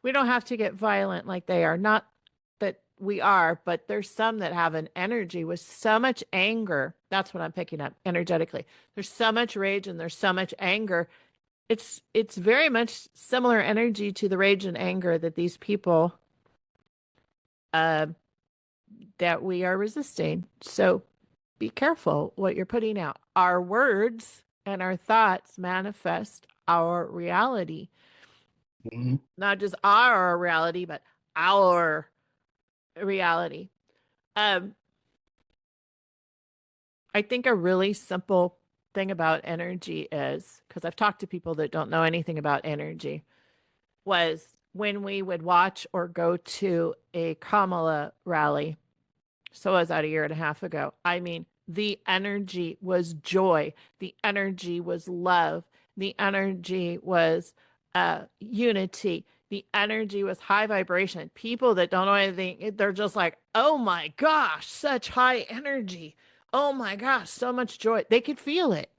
S1: we don't have to get violent like they are. Not that we are, but there's some that have an energy with so much anger. That's what I'm picking up energetically. There's so much rage and there's so much anger. It's very much similar energy to the rage and anger that these people that we are resisting. So be careful what you're putting out. Our words and our thoughts manifest our reality.
S2: Mm-hmm.
S1: Not just our reality, but our reality. I think a really simple thing about energy is, because I've talked to people that don't know anything about energy, was when we would watch or go to a Kamala rally. So was that a year and a half ago? I mean, the energy was joy. The energy was love. The energy was unity. The energy was high vibration. People that don't know anything, they're just like, oh my gosh, such high energy. Oh my gosh, so much joy. They could feel it.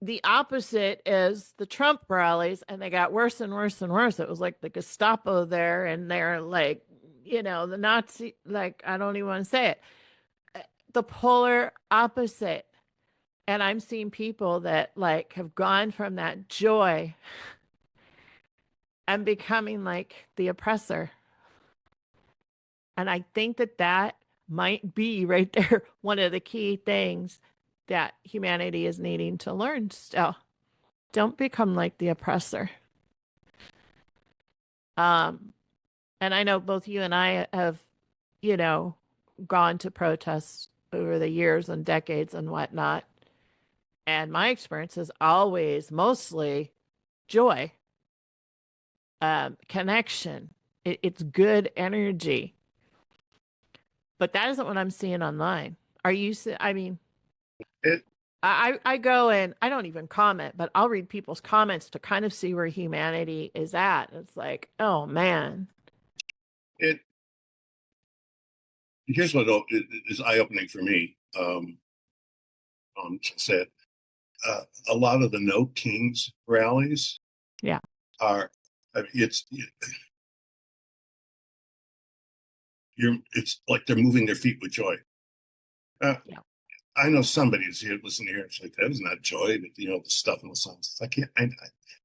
S1: the opposite is the Trump rallies, and they got worse and worse and worse. It was like the Gestapo there, and they're like, the Nazi, like, I don't even want to say it. The polar opposite. And I'm seeing people that like have gone from that joy and becoming like the oppressor. And I think that that might be right there one of the key things that humanity is needing to learn still. Don't become like the oppressor. Um, and I know both you and I have, you know, gone to protests over the years and decades and whatnot. And my experience is always mostly joy, connection. It's good energy. But that isn't what I'm seeing online. Are you? I mean,
S2: It
S1: I go and I don't even comment, but I'll read people's comments to kind of see where humanity is at. It's like, oh man.
S2: it here's what is eye opening for me. Said a lot of the No Kings rallies
S1: Yeah.
S2: are it's like they're moving their feet with joy.
S1: Yeah.
S2: I know somebody's here listening here. It's like that is not joy, but the stuff in the songs. It's like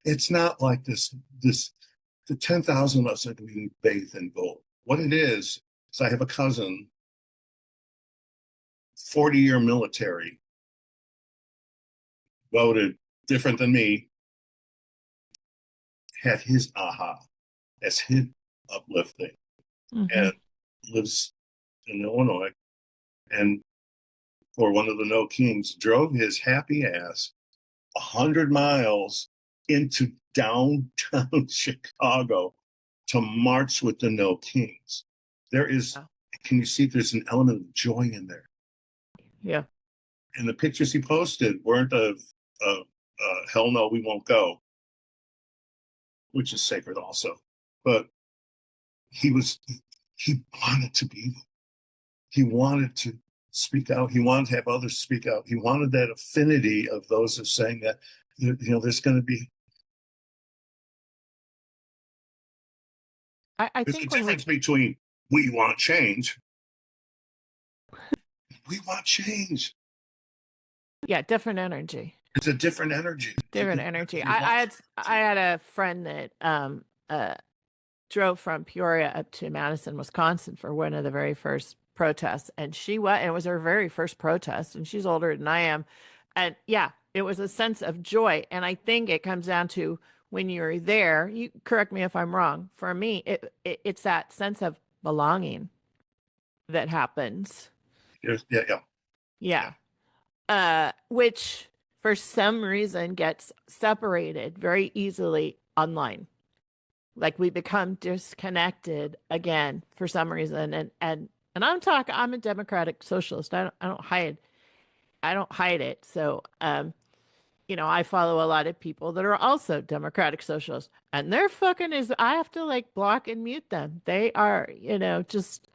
S2: it's not like this. The 10,000 of us are being bathed in gold. What it is I have a cousin, 40-year military, voted different than me, had his aha as his uplifting,
S1: Mm-hmm.
S2: and lives in Illinois. And for one of the No Kings, drove his happy ass 100 miles into downtown Chicago to march with the No Kings. There is,
S1: Yeah.
S2: can you see there's an element of joy in there?
S1: Yeah.
S2: And the pictures he posted weren't of hell no, we won't go, which is sacred also. But he wanted to be there. He wanted to speak out. He wanted to have others speak out. He wanted that affinity of those who are saying that, there's going to be.
S1: I
S2: There's a
S1: think when we
S2: difference between we want change. We want change.
S1: yeah, different energy.
S2: It's a different energy.
S1: Different energy.
S2: You want
S1: I had a friend that drove from Peoria up to Madison, Wisconsin for one of the very first protests. And and it was her very first protest. And she's older than I am. And yeah, it was a sense of joy. And I think it comes down to when you're there, you correct me if I'm wrong. For me, it's that sense of belonging that happens.
S2: yeah, yeah.
S1: Yeah. Which for some reason gets separated very easily online. Like we become disconnected again for some reason. And I'm a democratic socialist. I don't hide it. So I follow a lot of people that are also democratic socialists, and they're fucking is I have to like block and mute them. They are, just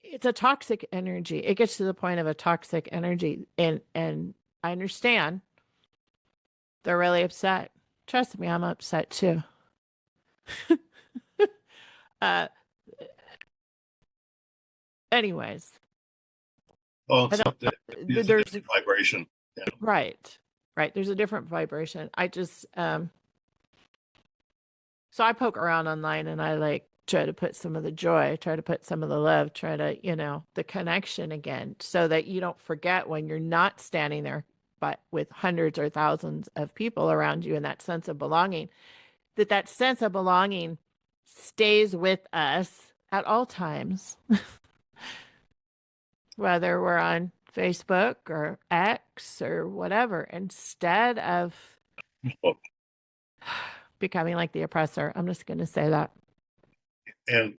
S1: it's a toxic energy. It gets to the point of a toxic energy, and I understand they're really upset. Trust me, I'm upset too. uh Anyways,
S2: Oh,
S1: I
S2: it's
S1: don't
S2: a
S1: there's
S2: different vibration. Yeah.
S1: right, there's a different vibration. I just so I poke around online, and I like try to put some of the joy, try to put some of the love, try to, the connection again, so that you don't forget when you're not standing there, but with hundreds or thousands of people around you, and that sense of belonging, that sense of belonging stays with us at all times, whether we're on Facebook or X or whatever, instead of
S2: Oh,
S1: becoming like the oppressor. I'm just going to say that.
S2: and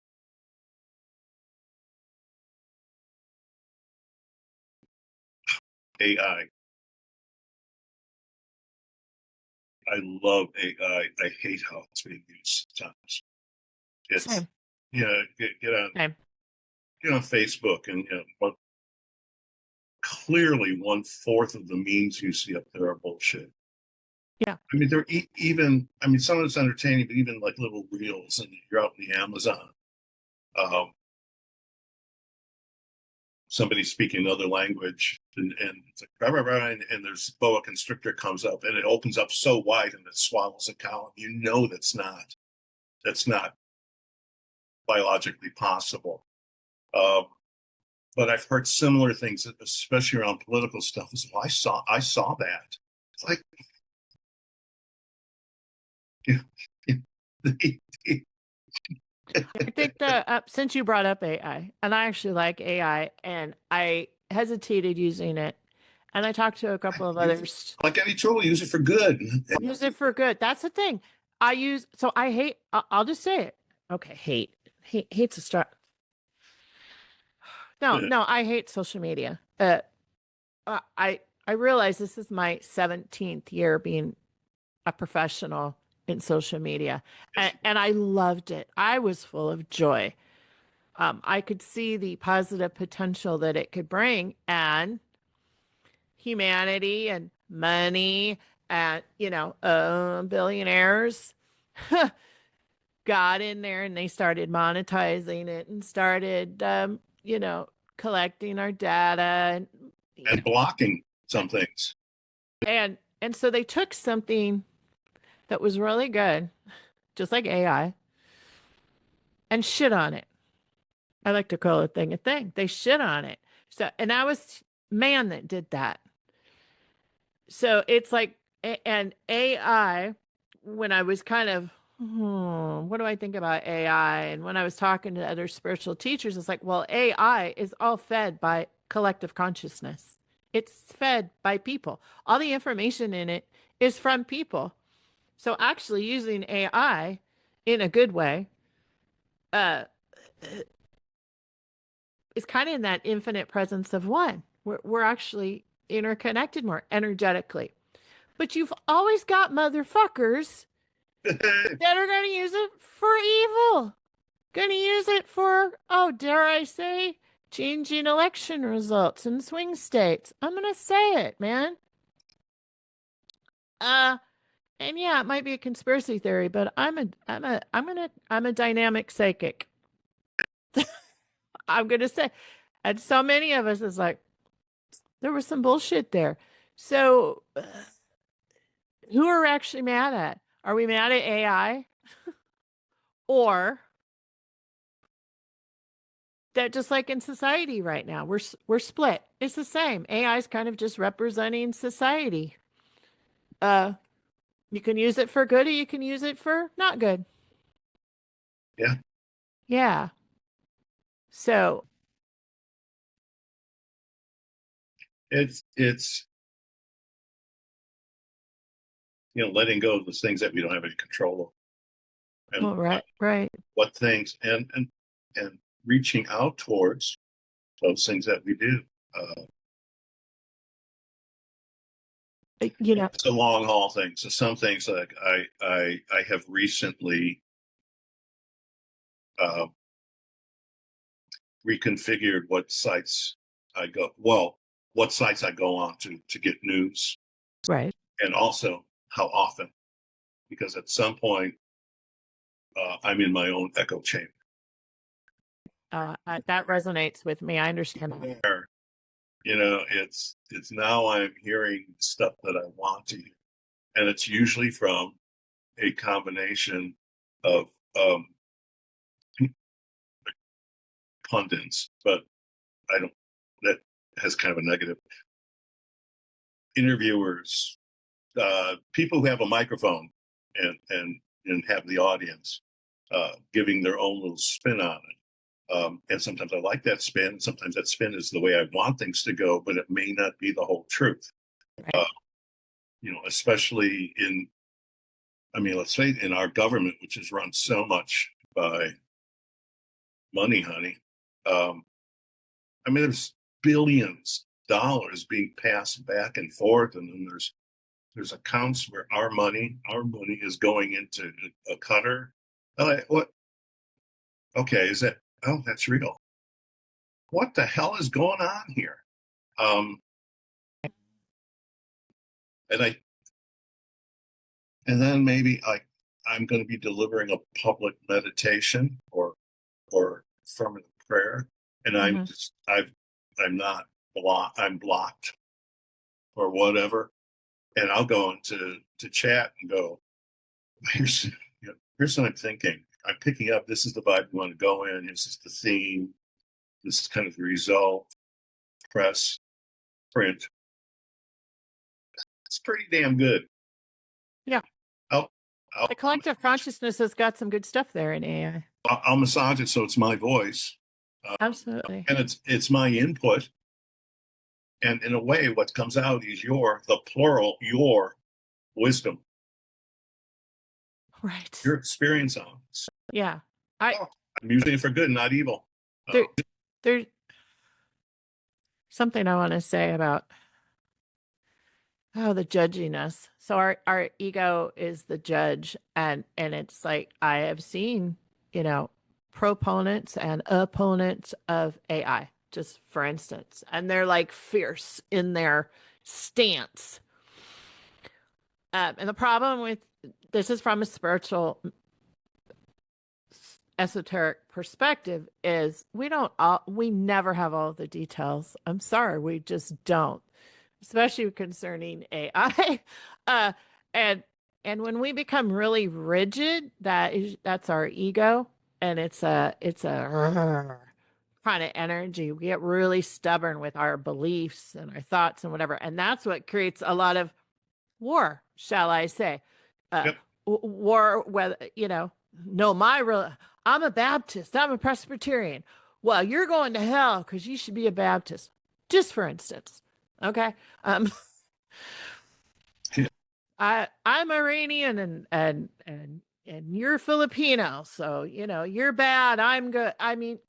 S2: AI. I love AI. I hate how it's being used sometimes. It's
S1: Same.
S2: get on
S1: Same.
S2: Facebook and what clearly 1/4 of the memes you see up there are bullshit.
S1: Yeah.
S2: I mean, they're even, I mean, some of it's entertaining, but even like little reels, and you're out in the Amazon. Somebody speaking another language, and it's like, rah, rah, rah, and there's boa constrictor comes up, and it opens up so wide and it swallows a cow. You know that's not biologically possible. But I've heard similar things, especially around political stuff. Is, well, I saw that. It's like, you know,
S1: I think since you brought up AI, and I actually like AI, and I hesitated using it, and I talked to a couple of others.
S2: like any tool, use it for good.
S1: Use it for good. That's the thing. I hate. I'll just say it. Okay, hate's a start. No, I hate social media. I realize this is my 17th year being a professional in social media, and I loved it. I was full of joy. I could see the positive potential that it could bring, and humanity and money and billionaires got in there and they started monetizing it and started collecting our data
S2: and blocking some things.
S1: and so they took something that was really good, just like AI, and shit on it. I like to call a thing a thing. They shit on it. So, and I was man that did that. So it's like, and AI, when I was kind of, what do I think about AI? And when I was talking to other spiritual teachers, it's like, well, AI is all fed by collective consciousness. It's fed by people. All the information in it is from people. So actually using AI in a good way, uh, is kind of in that infinite presence of one. We're actually interconnected more energetically. But you've always got motherfuckers that are going to use it for evil. Going to use it for, oh, dare I say, changing election results in swing states. I'm going to say it, man. And yeah, it might be a conspiracy theory, but I'm a dynamic psychic. I'm going to say, and so many of us is like, there was some bullshit there. So, who are we actually mad at? Are we mad at AI? Or that just like in society right now, we're split. It's the same. AI is kind of just representing society. Uh, you can use it for good or you can use it for not good.
S2: Yeah.
S1: Yeah. So
S2: It's letting go of those things that we don't have any control over, and
S1: right.
S2: what things, and reaching out towards those things that we do. It's a long haul thing. So some things like I have recently reconfigured what sites I go. Well, what sites I go on to get news,
S1: Right.
S2: and also how often, because at some point I'm in my own echo chamber.
S1: That resonates with me. I understand.
S2: Where, it's now I'm hearing stuff that I want to hear, and it's usually from a combination of pundits, but I don't. That has kind of a negative. Interviewers, people who have a microphone and have the audience giving their own little spin on it. And sometimes I like that spin. Sometimes that spin is the way I want things to go, but it may not be the whole truth.
S1: Right.
S2: Especially let's say in our government, which is run so much by money, honey. There's billions of dollars being passed back and forth, and then there's accounts where our money is going into a Qatar. What? Okay, is that? Oh, that's real. What the hell is going on here? and then maybe I'm going to be delivering a public meditation or affirmative prayer, and
S1: Mm-hmm.
S2: I'm blocked or whatever, and I'll go into chat and go, here's here's what I'm thinking. I'm picking up. This is the vibe we want to go in. This is the theme. This is kind of the result. Press, print. It's pretty damn good.
S1: Yeah.
S2: I'll
S1: The collective consciousness has got some good stuff there in AI.
S2: I'll massage it so it's my voice,
S1: Absolutely.
S2: and it's my input. And in a way, what comes out is your wisdom,
S1: Right.
S2: your experience on it.
S1: Yeah.
S2: I'm using it for good, not evil.
S1: There's something I want to say about the judginess. So our ego is the judge, and it's like I have seen, proponents and opponents of AI, just for instance, and they're like fierce in their stance. And the problem with this is from a spiritual esoteric perspective is we never have all the details. I'm sorry, we just don't, especially concerning AI. uh and when we become really rigid, that's our ego, and it's a kind of energy. We get really stubborn with our beliefs and our thoughts and whatever, and that's what creates a lot of war, shall I say.
S2: Yep.
S1: War, whether, no, I'm a Baptist, I'm a Presbyterian. Well, you're going to hell because you should be a Baptist, just for instance. Okay. I'm Iranian and you're Filipino, so you're bad, I'm good. I mean,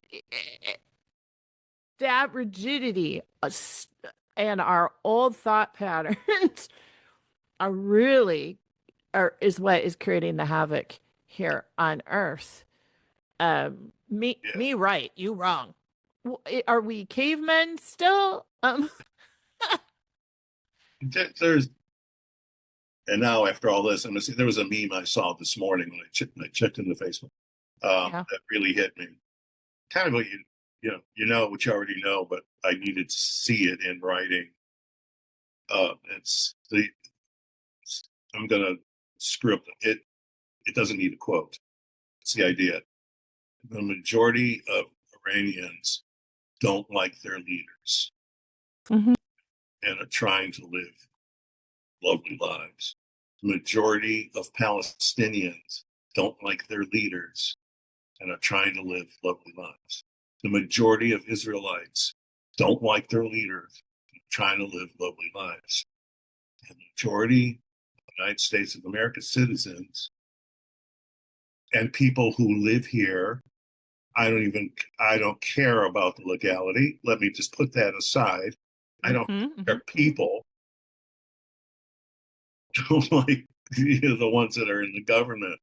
S1: that rigidity and our old thought patterns are really is what is creating the havoc here on Earth. Me right, you wrong. Are we cavemen still?
S2: There's and now after all this, I'm gonna see. There was a meme I saw this morning when I checked into Facebook.
S1: Yeah.
S2: That really hit me. Kind of what you know what you already know, but I needed to see it in writing. It's the I'm gonna script it. It doesn't need a quote. It's the idea. The majority of Iranians don't like their leaders
S1: Mm-hmm.
S2: and are trying to live lovely lives. The majority of Palestinians don't like their leaders and are trying to live lovely lives. The majority of Israelites don't like their leaders and are trying to live lovely lives. And the majority of the United States of America citizens and people who live here, I don't care about the legality. Let me just put that aside. I don't
S1: Mm-hmm.
S2: care. People don't like the ones that are in the government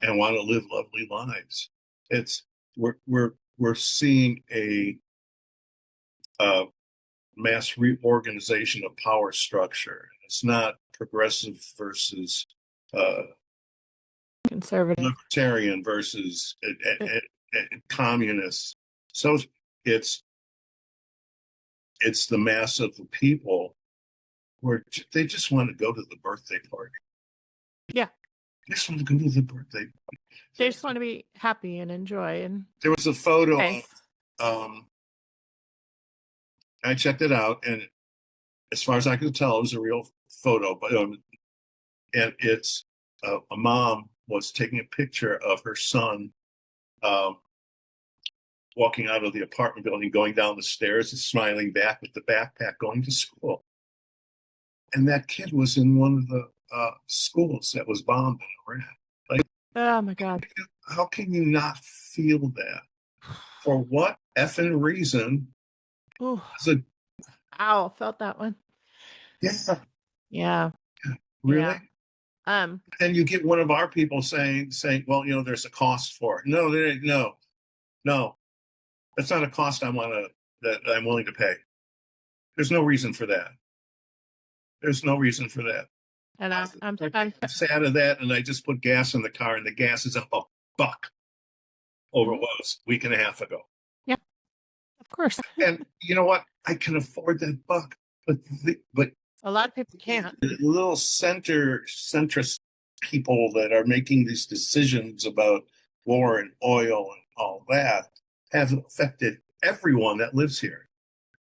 S2: and want to live lovely lives. It's we're seeing a mass reorganization of power structure. It's not progressive versus
S1: Conservative.
S2: libertarian versus communist. So it's the mass of the people where they just want to go to the birthday party.
S1: Yeah.
S2: They just want to go to the birthday party.
S1: They just want to be happy and enjoy. And
S2: there was a photo
S1: okay.
S2: of, I checked it out, and as far as I could tell, it was a real photo. But and it's a mom was taking a picture of her son walking out of the apartment building, going down the stairs, and smiling back with the backpack, going to school. And that kid was in one of the schools that was bombed in Iran. Like,
S1: Oh my God.
S2: how can you not feel that? For what effing reason?
S1: Ooh.
S2: Ow,
S1: Ow, felt that one.
S2: yeah.
S1: Yeah.
S2: Really?
S1: Yeah.
S2: And you get one of our people saying, well, there's a cost for it. No, that's not a cost that I'm willing to pay. There's no reason for that. There's no reason for that.
S1: And I'm
S2: Sad of that, and I just put gas in the car, and the gas is up $1 over what was a week and a half ago.
S1: yeah, of course.
S2: And you know what? I can afford that buck, but
S1: A lot of people can't.
S2: the little centrist people that are making these decisions about war and oil and all that have affected everyone that lives here.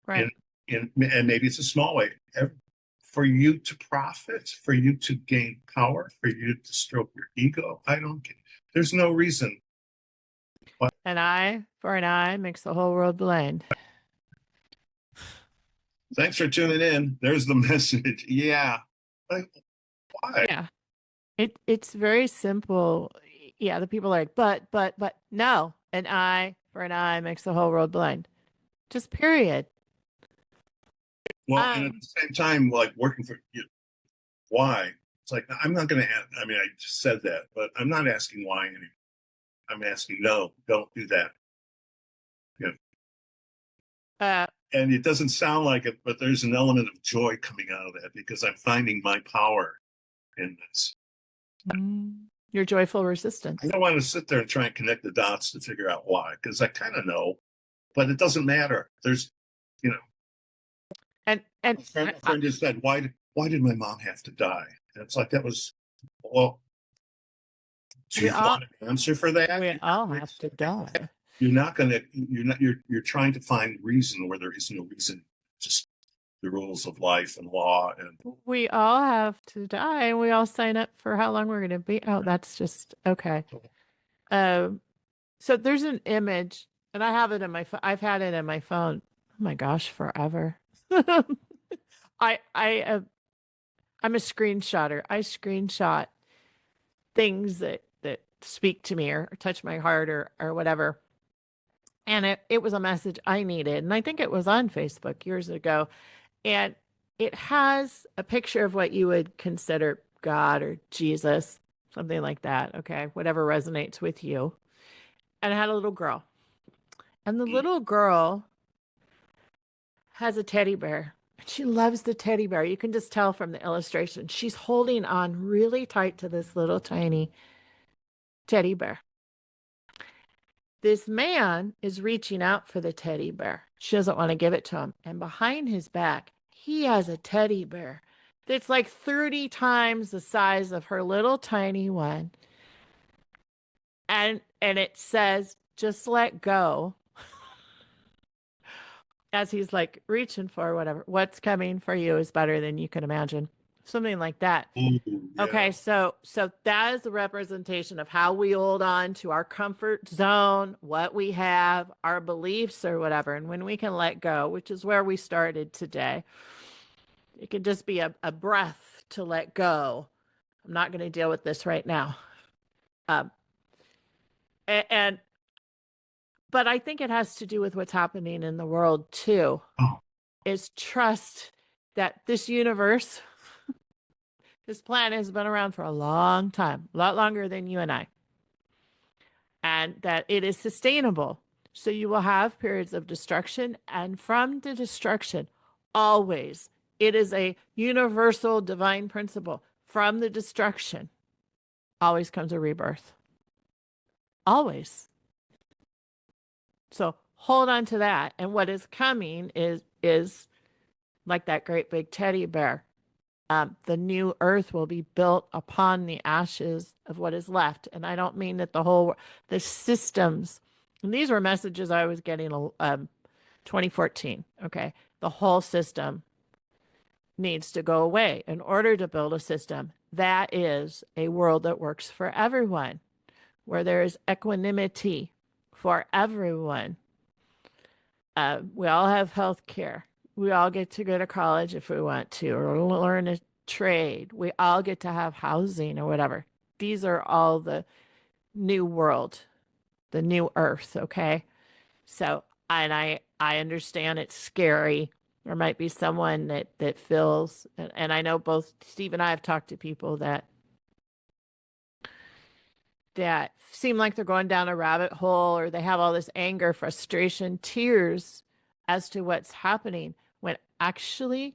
S1: Right.
S2: And maybe it's a small way. For you to profit, for you to gain power, for you to stroke your ego, I don't care. There's no reason.
S1: An eye for an eye makes the whole world blind.
S2: Thanks for tuning in. There's the message. Yeah. Like, why?
S1: Yeah. It's very simple. Yeah, the people are like, but no, an eye for an eye makes the whole world blind. Just period.
S2: Well, and at the same time, like working for you, why? It's like I'm not going to. I mean, I just said that, but I'm not asking why anymore. I'm asking, no, don't do that. Yeah. And it doesn't sound like it, but there's an element of joy coming out of that because I'm finding my power in this.
S1: Your joyful resistance.
S2: I don't want to sit there and try and connect the dots to figure out why, because I kind of know, but it doesn't matter. There's, you know,
S1: and
S2: a friend just said, why did my mom have to die? And it's like, that was, well, do you want an answer for that?
S1: We all have to die.
S2: You're trying to find reason where there is no reason, just the rules of life and law. And
S1: we all have to die, and we all sign up for how long we're going to be. Oh, that's just okay. So there's an image, and I have it in my I've had it in my phone. Oh my gosh, forever. I'm a screenshotter. I screenshot things that speak to me or touch my heart or whatever. And it was a message I needed. And I think it was on Facebook years ago. And it has a picture of what you would consider God or Jesus, something like that. Okay. Whatever resonates with you. And it had a little girl. And the little girl has a teddy bear. She loves the teddy bear. You can just tell from the illustration. She's holding on really tight to this little tiny teddy bear. This man is reaching out for the teddy bear. She doesn't want to give it to him. And behind his back, he has a teddy bear that's like 30 times the size of her little tiny one. And it says, just let go. As he's like reaching for whatever, what's coming for you is better than you can imagine. Something like that.
S2: Yeah.
S1: Okay, so that is the representation of how we hold on to our comfort zone, what we have, our beliefs or whatever. And when we can let go, which is where we started today, it can just be a breath to let go. I'm not going to deal with this right now. But I think it has to do with what's happening in the world too. Is trust that this universe, this planet has been around for a long time, a lot longer than you and I, and that it is sustainable. So you will have periods of destruction, and from the destruction, always, it is a universal divine principle. From the destruction, always comes a rebirth. Always. So hold on to that. And what is coming is like that great big teddy bear. The new earth will be built upon the ashes of what is left. And I don't mean that the systems, and these were messages I was getting 2014. Okay. The whole system needs to go away in order to build a system that is a world that works for everyone, where there is equanimity for everyone. We all have health care. We all get to go to college if we want to, or learn a trade. We all get to have housing or whatever. These are all the new world, the new earth, okay? So, and I understand it's scary. There might be someone that feels, and I know both Steve and I have talked to people that seem like they're going down a rabbit hole, or they have all this anger, frustration, tears as to what's happening, when actually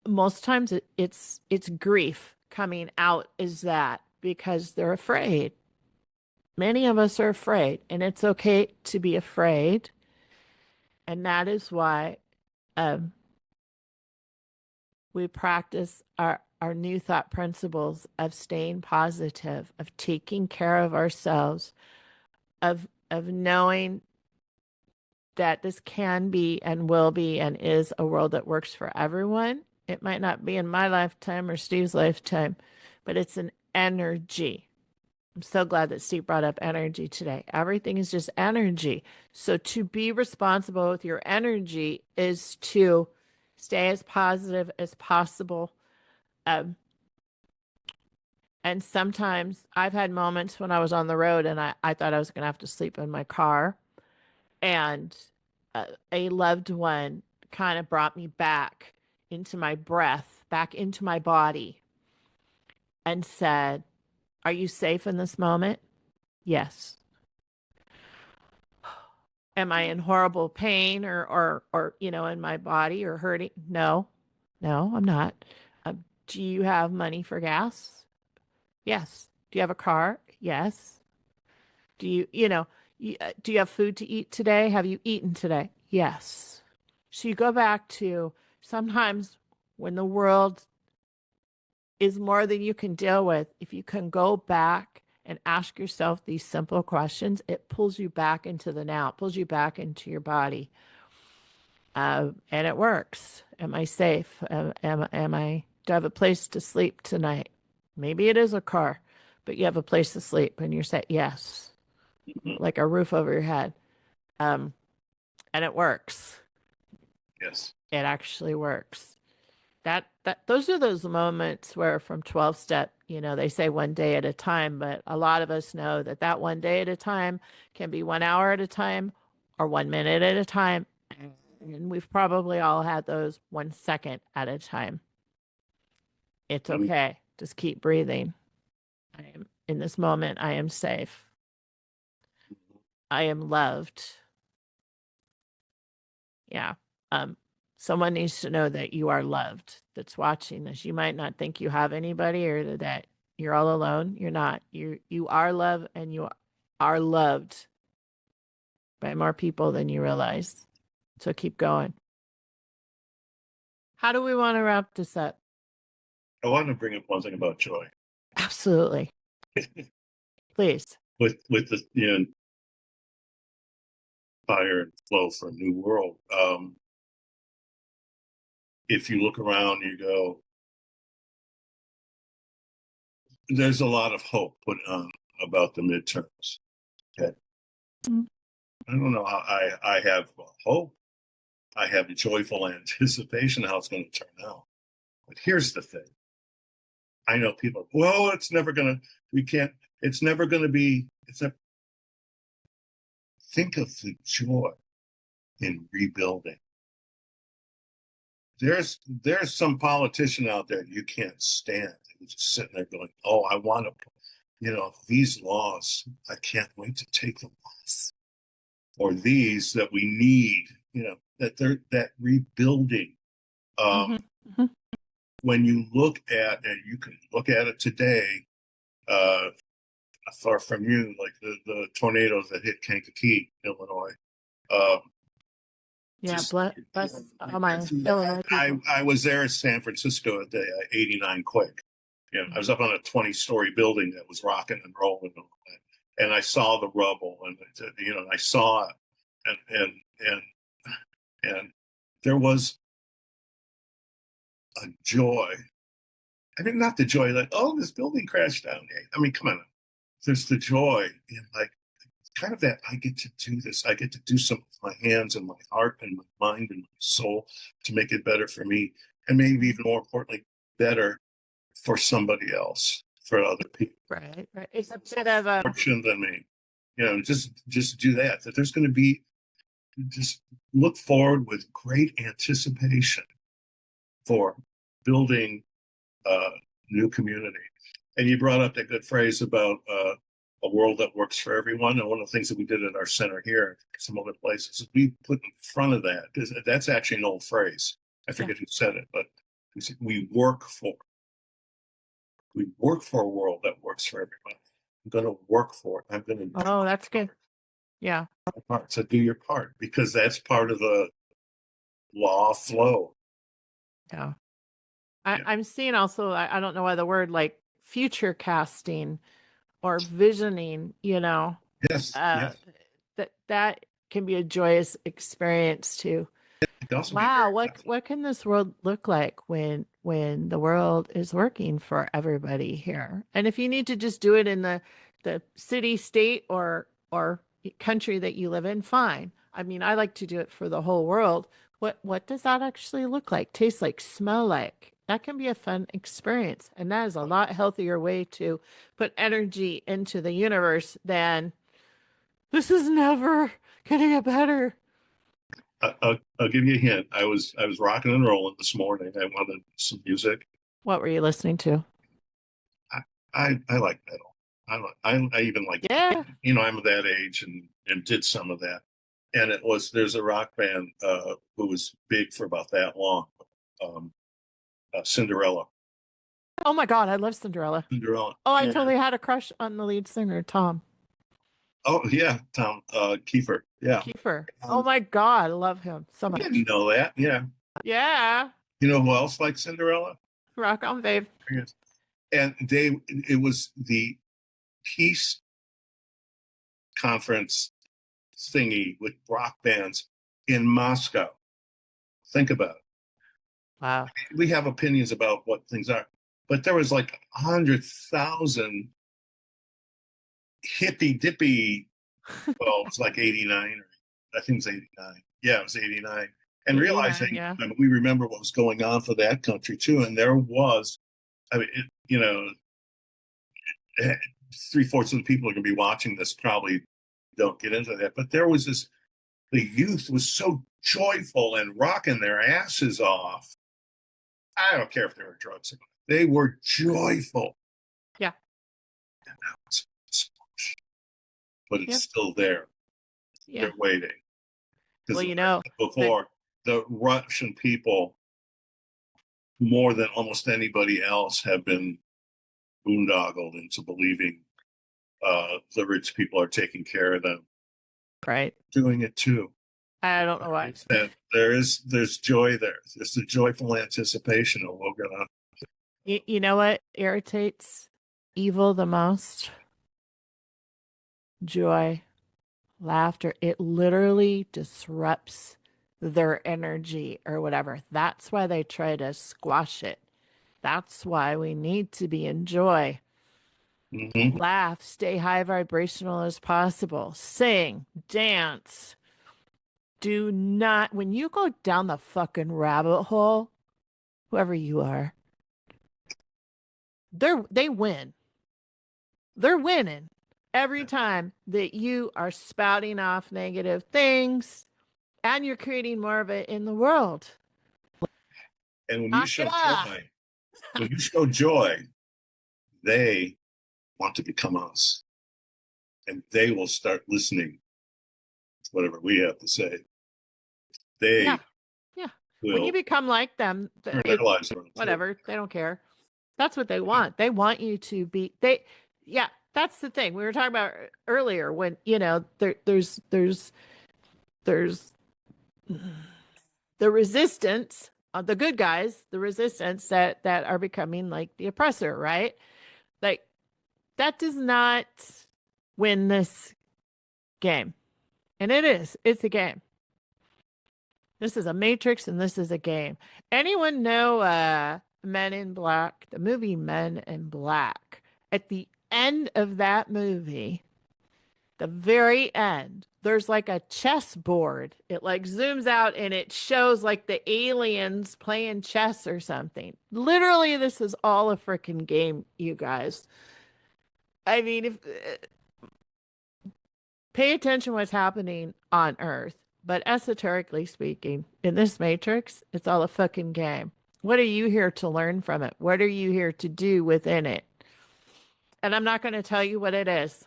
S1: most times it's grief coming out is that because they're afraid. Many of us are afraid, and it's okay to be afraid. And that is why um, we practice our new thought principles of staying positive, of taking care of ourselves, of knowing that this can be and will be and is a world that works for everyone. It might not be in my lifetime or Steve's lifetime, but it's an energy. I'm so glad that Steve brought up energy today. Everything is just energy. So to be responsible with your energy is to stay as positive as possible. Um, and sometimes I've had moments when I was on the road and I thought I was going to have to sleep in my car. And a loved one kind of brought me back into my breath, back into my body, and said, "Are you safe in this moment?" Yes. Am I in horrible pain or in my body or hurting? No, no, I'm not. Do you have money for gas? Yes. Do you have a car? Yes. Do do you have food to eat today? Have you eaten today? Yes. So you go back to sometimes when the world is more than you can deal with, if you can go back and ask yourself these simple questions, it pulls you back into the now, it pulls you back into your body. And it works. Am I safe? Do I have a place to sleep tonight? Maybe it is a car, but you have a place to sleep and you're saying, yes,
S2: Mhm.
S1: like a roof over your head. Um, and it works.
S2: Yes.
S1: It actually works. Those are those moments where from 12 step, they say one day at a time, but a lot of us know that that one day at a time can be 1 hour at a time or 1 minute at a time. And we've probably all had those 1 second at a time. It's
S2: Mhm.
S1: okay. Just keep breathing. I am in this moment. I am safe. I am loved. Yeah. Um, Someone needs to know that you are loved that's watching this. You might not think you have anybody or that you're all alone. You're not. You are loved and you are loved by more people than you realize. So keep going. How do we want to wrap this up?
S2: I wanted to bring up one thing about joy.
S1: Absolutely. Please.
S2: With the fire and flow for a new world. If you look around, you go, there's a lot of hope put on about the midterms. Okay.
S1: Mm.
S2: I don't know how I have hope. I have a joyful anticipation how it's going to turn out. But here's the thing. I know people, well, it's never going to, we can't, it's never going to be, think of the joy in rebuilding. There's some politician out there you can't stand. You're just sitting there going, oh, I want to, these laws, I can't wait to take them off. Or these that we need, that rebuilding.
S1: Mm-hmm.
S2: Um,
S1: Mm-hmm.
S2: when you look at, and you can look at it today, uh, far from you, like the tornadoes that hit Kankakee, Illinois. Um,
S1: Yeah.
S2: just
S1: Bless all my Illinois people.
S2: I was there in San Francisco at the '89 quake. I was up on a 20-story building that was rocking and rolling, and I saw the rubble, and I saw it, and and and there was a joy. I mean, not the joy like, oh, this building crashed down. I mean, come on. There's the joy in like kind of that I get to do this. I get to do something with my hands and my heart and my mind and my soul to make it better for me. And maybe even more importantly, better for somebody else, for other people.
S1: Right. Right. It's a bit of a
S2: Fortunate than me. Just do that. That there's going to be, just look forward with great anticipation for building a new community. And you brought up that good phrase about a world that works for everyone. And one of the things that we did at our center here, some other places, we put in front of that, because that's actually an old phrase. I
S1: yeah.
S2: forget who said it, but We work for a world that works for everybody. I'm going to work for it. I'm going to do
S1: Oh, that's good. Yeah.
S2: my part. So do your part, because that's part of the law of flow.
S1: Yeah.
S2: Yeah.
S1: I'm seeing also, I don't know why the word like future casting or visioning,
S2: Yes.
S1: uh,
S2: Yes.
S1: that can be a joyous experience too.
S2: It can also be
S1: Wow,
S2: very
S1: what can this world look like when the world is working for everybody here? And if you need to just do it in the city, state, or country that you live in, fine. I mean, I like to do it for the whole world. What does that actually look like? Taste like, smell like? That can be a fun experience, and that is a lot healthier way to put energy into the universe than this is never gonna get better.
S2: I'll give you a hint. I was rocking and rolling this morning. I wanted some music.
S1: What were you listening to?
S2: I I like metal. I even like,
S1: Yeah.
S2: I'm that age and did some of that. And there's a rock band who was big for about that long. Um, Cinderella.
S1: Oh my God, I love Cinderella.
S2: Cinderella.
S1: Oh, I
S2: And
S1: totally had a crush on the lead singer, Tom
S2: oh yeah, Tom Kiefer. Yeah.
S1: Kiefer. Oh
S2: Um,
S1: my God, I love him so
S2: I
S1: much.
S2: didn't know that. Yeah.
S1: Yeah.
S2: You know who else likes Cinderella?
S1: Rock on, babe.
S2: And it was the peace conference thingy with rock bands in Moscow. Think about it.
S1: Wow.
S2: We have opinions about what things are, but there was like 100,000 hippy dippy. Well, it's like 89, or I think it's 89. Yeah, it was 89. And
S1: 89,
S2: realizing,
S1: yeah.
S2: I mean, we remember what was going on for that country too. And there was, I mean, eh, three-fourths of the people are going to be watching this probably don't get into that. But there was this, the youth was so joyful and rocking their asses off. I don't care if there were drugs in it. They were joyful.
S1: Yeah.
S2: And now but it's
S1: Yep.
S2: still there.
S1: Yeah.
S2: They're waiting.
S1: Well,
S2: Because
S1: the
S2: before, the Russian people, more than almost anybody else, have been boondoggled into believing the rich people are taking care of them.
S1: right.
S2: Doing it too.
S1: I don't know why.
S2: That there's joy there. There's the joyful anticipation of what we're gonna.
S1: You know what irritates evil the most? Joy, laughter. It literally disrupts their energy or whatever. That's why they try to squash it. That's why we need to be in joy.
S2: Mm-hmm.
S1: Laugh, stay high vibrational as possible, sing, dance. Do not, when you go down the fucking rabbit hole, whoever you are, they win. They're winning every time that you are spouting off negative things and you're creating more of it in the world.
S2: And
S1: Knock it off.
S2: when you show joy, they want to become us, and they will start listening to whatever we have to say.
S1: Yeah.
S2: They
S1: Yeah. When you
S2: will
S1: become like them,
S2: turn their lives around too.
S1: whatever, they don't care. That's what they want. They want you to be yeah, that's the thing. We were talking about earlier when, there's the resistance, the good guys, the resistance that are becoming like the oppressor, right? Like that does not win this game. And it's a game. This is a matrix and this is a game. Anyone know Men in Black, the movie Men in Black? At the end of that movie, the very end, there's like a chessboard. It like zooms out and it shows like the aliens playing chess or something. Literally, this is all a freaking game, you guys. I mean, if pay attention what's happening on Earth, but esoterically speaking, in this matrix, it's all a fucking game. What are you here to learn from it? What are you here to do within it? And I'm not going to tell you what it is.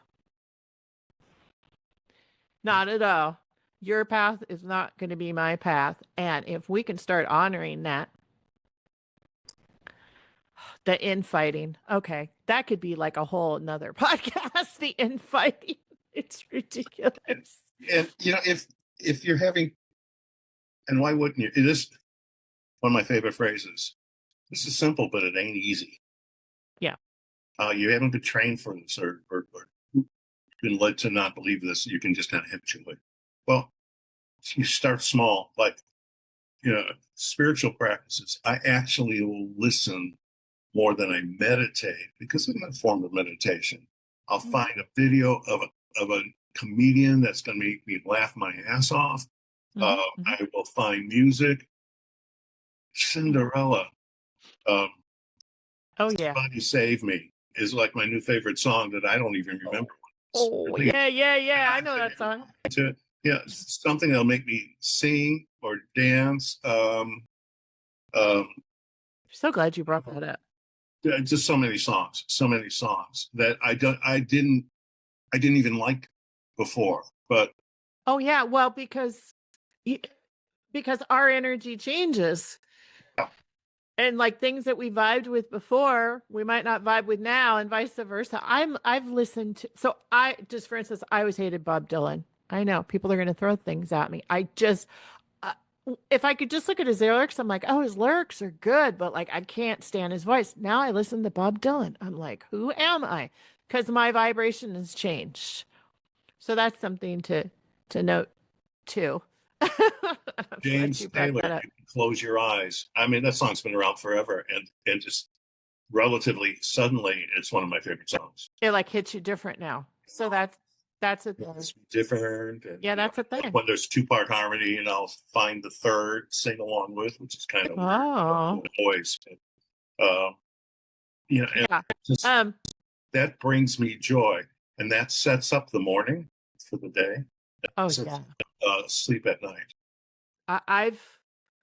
S1: Not at all. Your path is not going to be my path. And if we can start honoring that, The infighting. Okay. That could be like a whole nother podcast. The infighting. It's ridiculous.
S2: And if you're having, and why wouldn't you? It is one of my favorite phrases. This is simple, but it ain't easy.
S1: Yeah.
S2: You haven't been trained for this, or been led to not believe this. You can just kind of habituate. Well, you start small, like spiritual practices. I actually will listen more than I meditate because it's a form of meditation. I'll find a video of a comedian that's going to make me laugh my ass off. I will find music. Cinderella. Oh
S1: yeah.
S2: Somebody Save Me is like my new favorite song that I don't even remember.
S1: Really? Yeah. I know that song.
S2: Something that'll make me sing or dance.
S1: So glad you brought that up.
S2: Just so many songs that I didn't even like before. But
S1: oh yeah, well because our energy changes. And like things that we vibed with before, we might not vibe with now, and vice versa. I've listened to, so I just, for instance, I always hated Bob Dylan. I know people are going to throw things at me. Uh, if I could just look at his lyrics, I'm like, oh, his lyrics are good, but like I can't stand his voice. Now I listen to Bob Dylan. I'm like, who am I? Because my vibration has changed. So that's something to note too.
S2: James Taylor, You Can Close Your Eyes. I mean, that song's been around forever, and just relatively suddenly, it's one of my favorite songs.
S1: It like hits you different now. So that's a thing.
S2: It's different. And,
S1: yeah, that's a thing.
S2: When there's 2-part harmony, and I'll find the third sing along with, which is kind of weird voice. That brings me joy, and that sets up the morning for the day. Sleep at night.
S1: I've,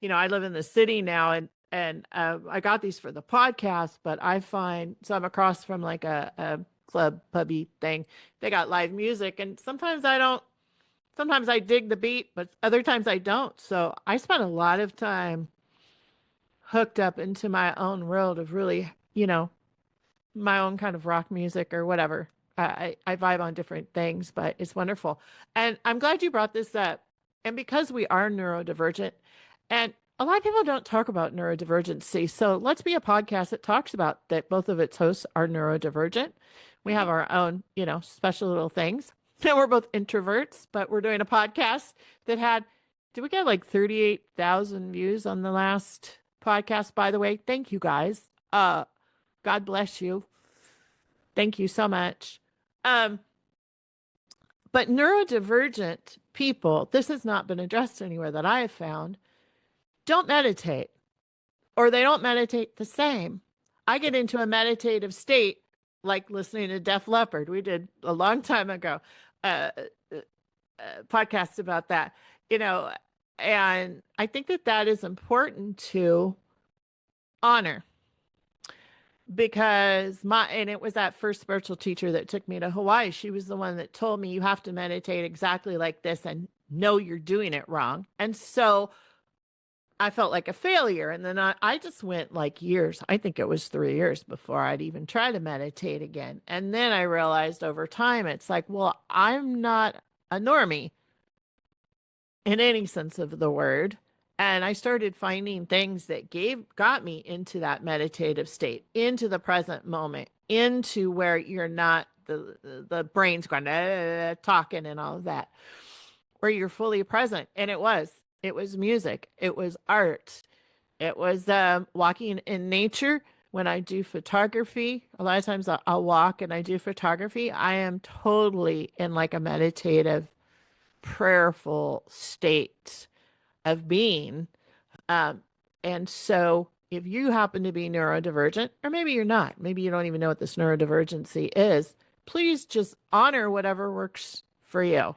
S1: I live in the city now, and I got these for the podcast, but I find, so I'm across from like a club pubby thing. They got live music, and sometimes I dig the beat, but other times I don't. So I spend a lot of time hooked up into my own world of really, my own kind of rock music or whatever. I vibe on different things, but it's wonderful. And I'm glad you brought this up. And because we are neurodivergent, and a lot of people don't talk about neurodivergency. So let's be a podcast that talks about that both of its hosts are neurodivergent. We have our own, special little things. And we're both introverts, but we're doing a podcast that did we get like 38,000 views on the last podcast, by the way? Thank you guys. God bless you. Thank you so much. But neurodivergent people, this has not been addressed anywhere that I have found, don't meditate, or they don't meditate the same. I get into a meditative state like listening to Def Leppard. We did a long time ago podcast about that, and I think that is important to honor. Because it was that first spiritual teacher that took me to Hawaii. She was the one that told me you have to meditate exactly like this and know you're doing it wrong. And so I felt like a failure. And then I just went like years. I think it was 3 years before I'd even try to meditate again. And then I realized over time, it's like, well, I'm not a normie in any sense of the word. And I started finding things that got me into that meditative state, into the present moment, into where you're not the brain's going talking and all of that, where you're fully present. And it was music, it was art, it was walking in nature. When I do photography, a lot of times I'll walk and I do photography. I am totally in like a meditative, prayerful state of being. And so if you happen to be neurodivergent, or maybe you're not, maybe you don't even know what this neurodivergency is, please just honor whatever works for you.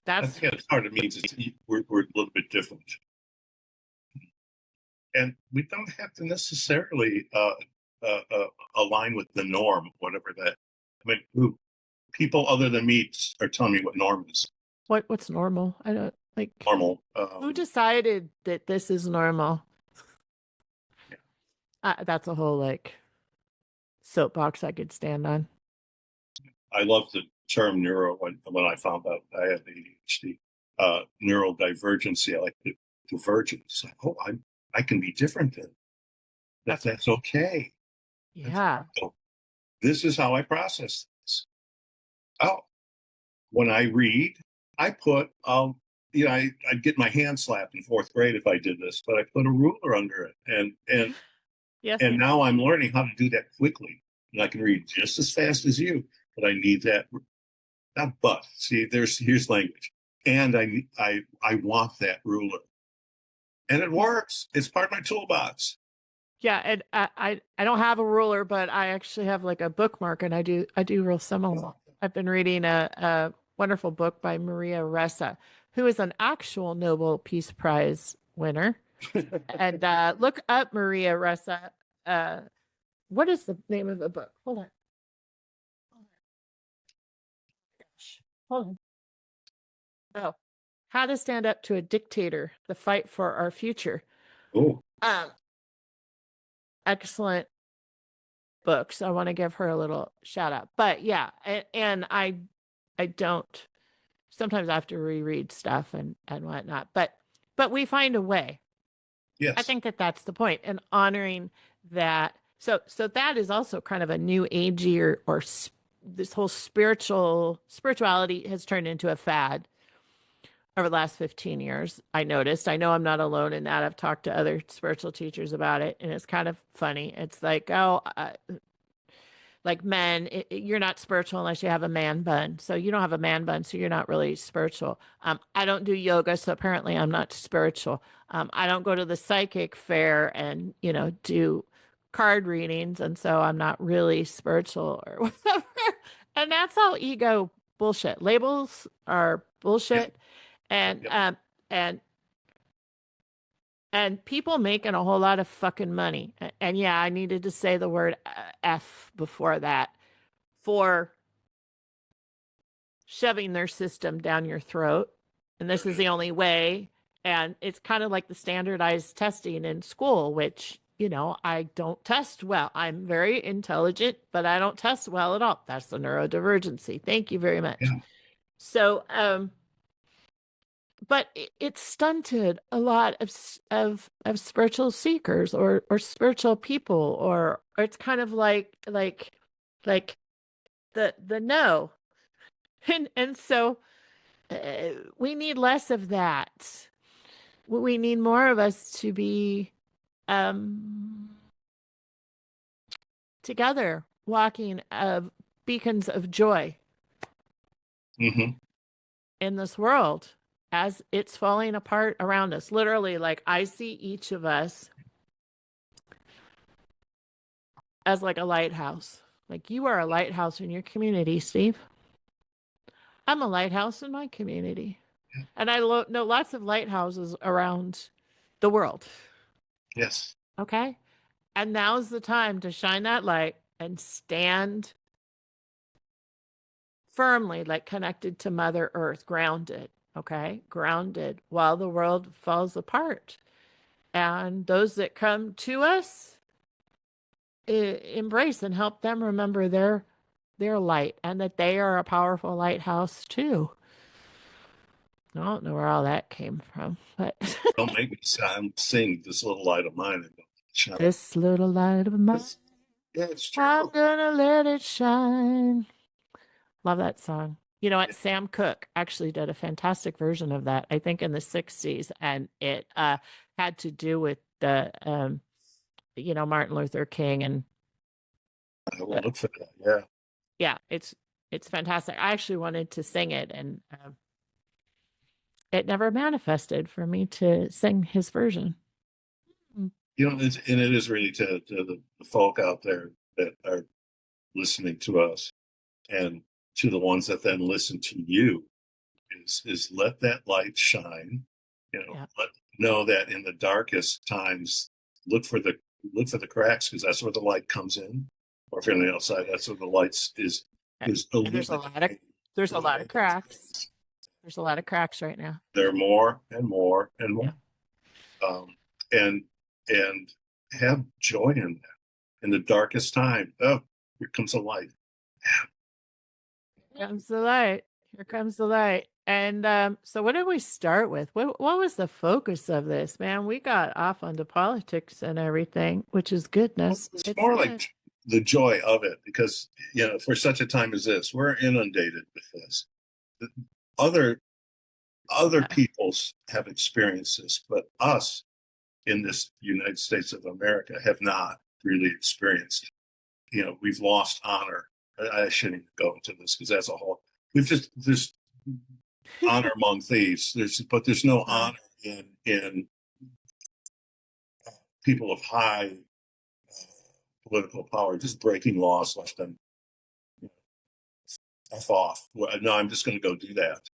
S2: I think that's part of it means we're a little bit different. And we don't have to necessarily align with the norm, whatever that. I mean, people other than me are telling me what norm is.
S1: What's normal? I don't like
S2: normal.
S1: Who decided that this is normal?
S2: Yeah.
S1: That's a whole like soapbox I could stand on.
S2: I love the term neuro when I found out I had ADHD. Neurodivergency. I like the divergence. Like, oh, I can be different then. That's okay.
S1: Yeah.
S2: So this is how I process this. Oh, when I read, I put I'd get my hand slapped in fourth grade if I did this, but I put a ruler under it,
S1: Yes.
S2: and now I'm learning how to do that quickly, and I can read just as fast as you, but I need that. Not but. See, here's language, and I want that ruler, and it works. It's part of my toolbox.
S1: Yeah, and I don't have a ruler, but I actually have like a bookmark, and I do real similar. I've been reading a wonderful book by Maria Ressa, who is an actual Nobel Peace Prize winner. And look up Maria Ressa. Uh, what is the name of the book? Hold on. Gosh, hold on. Oh, How to Stand Up to a Dictator: The Fight for Our Future.
S2: Oh,
S1: Um, Excellent books. I want to give her a little shout out. But yeah, and I don't sometimes I have to reread stuff and whatnot. But we find a way. I
S2: yes.
S1: think that that's the point, and honoring that. So that is also kind of a new agey or this whole spirituality has turned into a fad over the last 15 years. I noticed. I know I'm not alone in that. I've talked to other spiritual teachers about it, and it's kind of funny. It's like, oh, like men, you're not spiritual unless you have a man bun. So you don't have a man bun, so you're not really spiritual. I don't do yoga, so apparently I'm not spiritual. I don't go to the psychic fair and do card readings, and so I'm not really spiritual or whatever. And that's all ego bullshit. Labels are
S2: Yep.
S1: bullshit, and
S2: Yep.
S1: and and people making a whole lot of fucking money. And yeah, I needed to say the word F before that for shoving their system down your throat. And this is the only way. And it's kind of like the standardized testing in school, which, I don't test well. I'm very intelligent, but I don't test well at all. That's the neurodivergency. Thank you very much.
S2: Yeah.
S1: So, but it stunted a lot of spiritual seekers or spiritual people, or it's kind of like the no. And so we need less of that. We need more of us to be um, together, walking of beacons of joy
S2: Mm-hmm.
S1: in this world as it's falling apart around us. Literally, like I see each of us as like a lighthouse. Like you are a lighthouse in your community, Steve. I'm a lighthouse in my community. And I know lots of lighthouses around the world.
S2: Yes.
S1: Okay. And now's the time to shine that light and stand firmly, like connected to Mother Earth, grounded. Okay. Grounded while the world falls apart. And those that come to us, embrace and help them remember their light and that they are a powerful lighthouse too. I don't know where all that came from, but
S2: Don't make me sing this little light of mine and go, shine.
S1: this little light of mine,
S2: Yeah, it's true.
S1: I'm gonna let it shine. Love that song. You know what? Sam Cooke actually did a fantastic version of that, I think in the 60s. And it had to do with the, Martin Luther King. And
S2: I will look for that. Yeah.
S1: yeah, it's fantastic. I actually wanted to sing it, and it never manifested for me to sing his version. Mm.
S2: And it is really to the folk out there that are listening to us and to the ones that then listen to you is let that light shine.
S1: Yeah.
S2: Let know that in the darkest times, look for the cracks because that's where the light comes in. Or if you're on the outside, that's where the lights is
S1: And there's a lot of cracks. There's a lot of cracks right now.
S2: There are more and more and
S1: Yeah.
S2: more. Um, and and have joy in that. In the darkest time, oh, here comes the light.
S1: Here comes the light. Here comes the light. And so what did we start with? What was the focus of this, man? We got off onto politics and everything, which is goodness.
S2: It's more like the joy of it, because, for such a time as this, we're inundated with this. Other peoples have experienced this, but us in this United States of America have not really experienced. We've lost honor. I shouldn't even go into this because that's a whole. There's honor among thieves. There's no honor in people of high political power just breaking laws left them F off. No, I'm just going to go do that.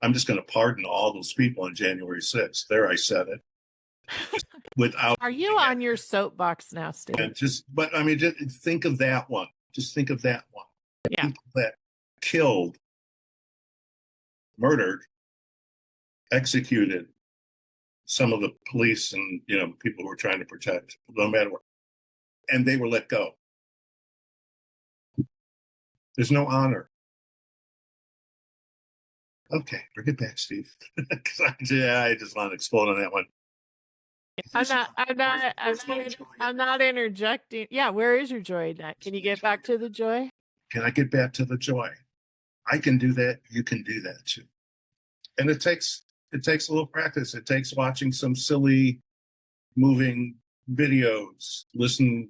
S2: I'm just going to pardon all those people on January 6th. There, I said it. Without.
S1: Are you on your soapbox now, Steve?
S2: Just think of that one. Just think of that one.
S1: Yeah.
S2: People that killed, murdered, executed some of the police and people who were trying to protect, no matter what, and they were let go. There's no honor. Okay, bring it back, Steve. I just want to explode on that one.
S1: I'm not interjecting. Yeah, where is your joy now? Can you get back to the joy?
S2: Can I get back to the joy? I can do that. You can do that too. And it takes a little practice. It takes watching some silly, moving videos. Listen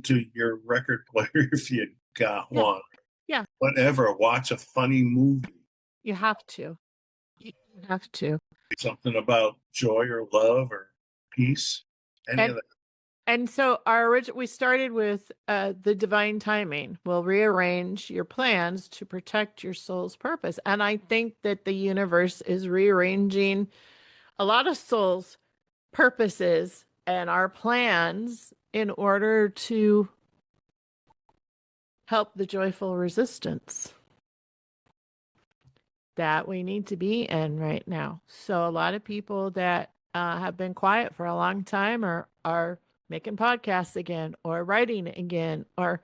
S2: to your record player if you got one.
S1: Yeah.
S2: Whatever. Watch a funny movie.
S1: You have to. You have to.
S2: Something about joy or love or peace. Any of that.
S1: And so we started with the divine timing will rearrange your plans to protect your soul's purpose. And I think that the universe is rearranging a lot of souls' purposes and our plans in order to help the joyful resistance that we need to be in right now. So a lot of people that have been quiet for a long time are making podcasts again, or writing again, or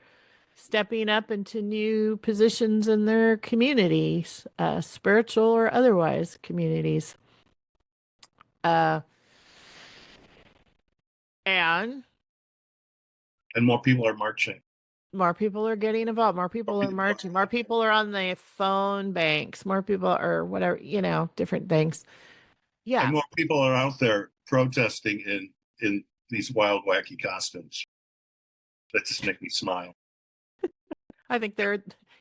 S1: stepping up into new positions in their communities, spiritual or otherwise communities. And
S2: more people are marching.
S1: More people are getting involved. More people are marching. More people are on the phone banks. More people are whatever, different things. Yeah.
S2: And more people are out there protesting in these wild, wacky costumes. That just make me smile.
S1: I think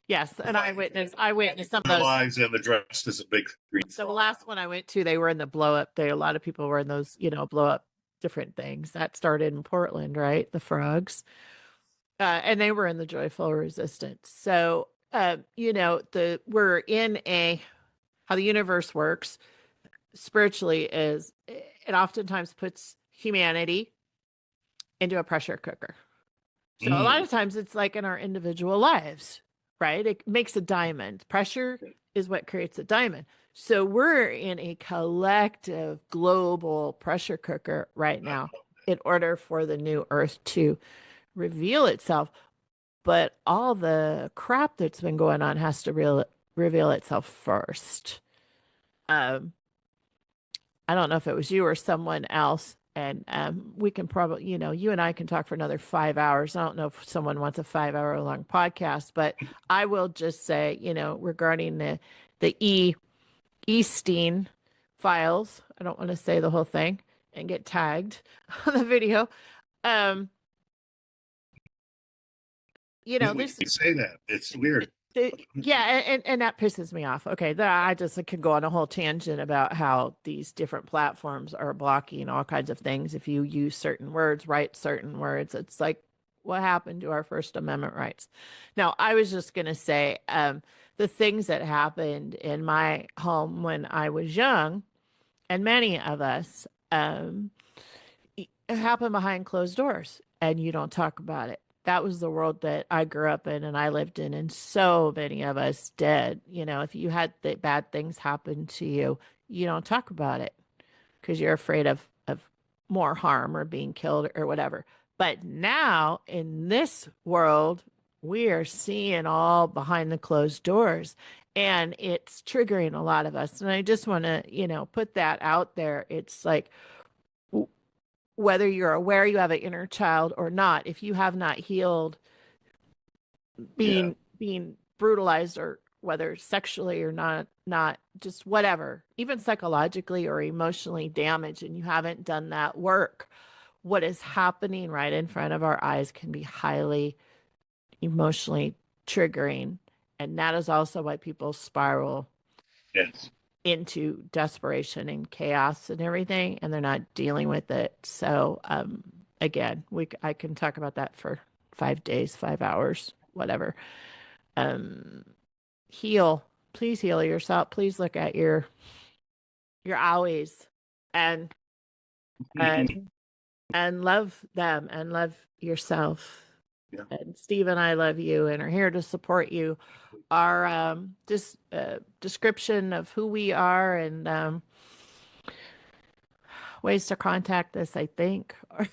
S1: yes, and I witnessed some of those
S2: lives, and the dress is a big green.
S1: So the last one I went to, they were in the blow up. A lot of people were in those, blow up different things. That started in Portland, right? The frogs. And they were in the joyful resistance. So, we're in how the universe works spiritually is it oftentimes puts humanity into a pressure cooker. So a lot of times it's like in our individual lives, right? It makes a diamond. Pressure is what creates a diamond. So we're in a collective global pressure cooker right now in order for the new earth to reveal itself. But all the crap that's been going on has to reveal itself first. I don't know if it was you or someone else, and we can probably, you and I can talk for another 5 hours. I don't know if someone wants a 5 hour long podcast, but I will just say, regarding the Easting files, I don't want to say the whole thing and get tagged on the video.
S2: You say that, it's weird.
S1: Yeah, and that pisses me off. Okay, I just could go on a whole tangent about how these different platforms are blocking all kinds of things. If you use certain words, write certain words, it's like, what happened to our First Amendment rights? Now, I was just going to say the things that happened in my home when I was young, and many of us, it happened behind closed doors, and you don't talk about it. That was the world that I grew up in and I lived in, and so many of us did. If you had the bad things happen to you, you don't talk about it because you're afraid of more harm or being killed or whatever. But now in this world, we are seeing all behind the closed doors, and it's triggering a lot of us. And I just want to, put that out there. It's like, whether you're aware you have an inner child or not, if you have not healed
S2: Yeah.
S1: being brutalized, or whether sexually or not just whatever, even psychologically or emotionally damaged, and you haven't done that work, what is happening right in front of our eyes can be highly emotionally triggering. And that is also why people spiral
S2: Yes.
S1: into desperation and chaos and everything, and they're not dealing with it. So again, I can talk about that for 5 days, 5 hours, whatever. um Heal, please heal yourself. Please look at your owies, and and and love them and love yourself.
S2: Yeah.
S1: And Steve and I love you and are here to support you. Our description of who we are, and ways to contact us, I think. Or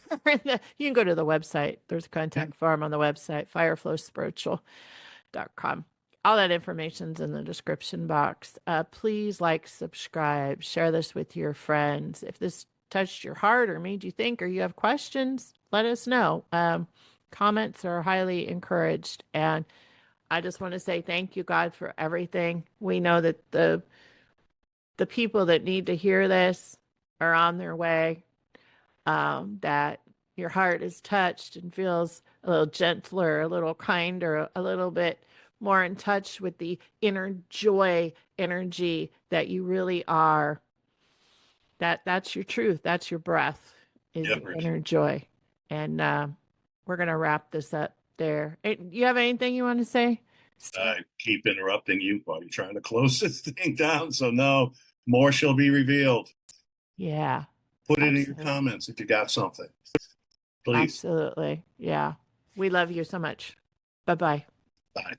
S1: you can go to the website. There's a contact form on the website, fireflowspiritual.com. All that information's in the description box. Please like, subscribe, share this with your friends. If this touched your heart or made you think, or you have questions, let us know. Comments are highly encouraged. And I just want to say thank you, God, for everything. We know that the people that need to hear this are on their way. That your heart is touched and feels a little gentler, a little kinder, a little bit more in touch with the inner joy energy that you really are. That's your truth. That's your breath, is
S2: Yep.
S1: your inner joy. And we're gonna wrap this up there. You have anything you want to say, Steve?
S2: I keep interrupting you while you're trying to close this thing down. So no, more shall be revealed.
S1: Yeah,
S2: Put it in your
S1: absolutely.
S2: comments if you got something, please.
S1: Absolutely. Yeah. We love you so much. Bye bye.
S2: Bye.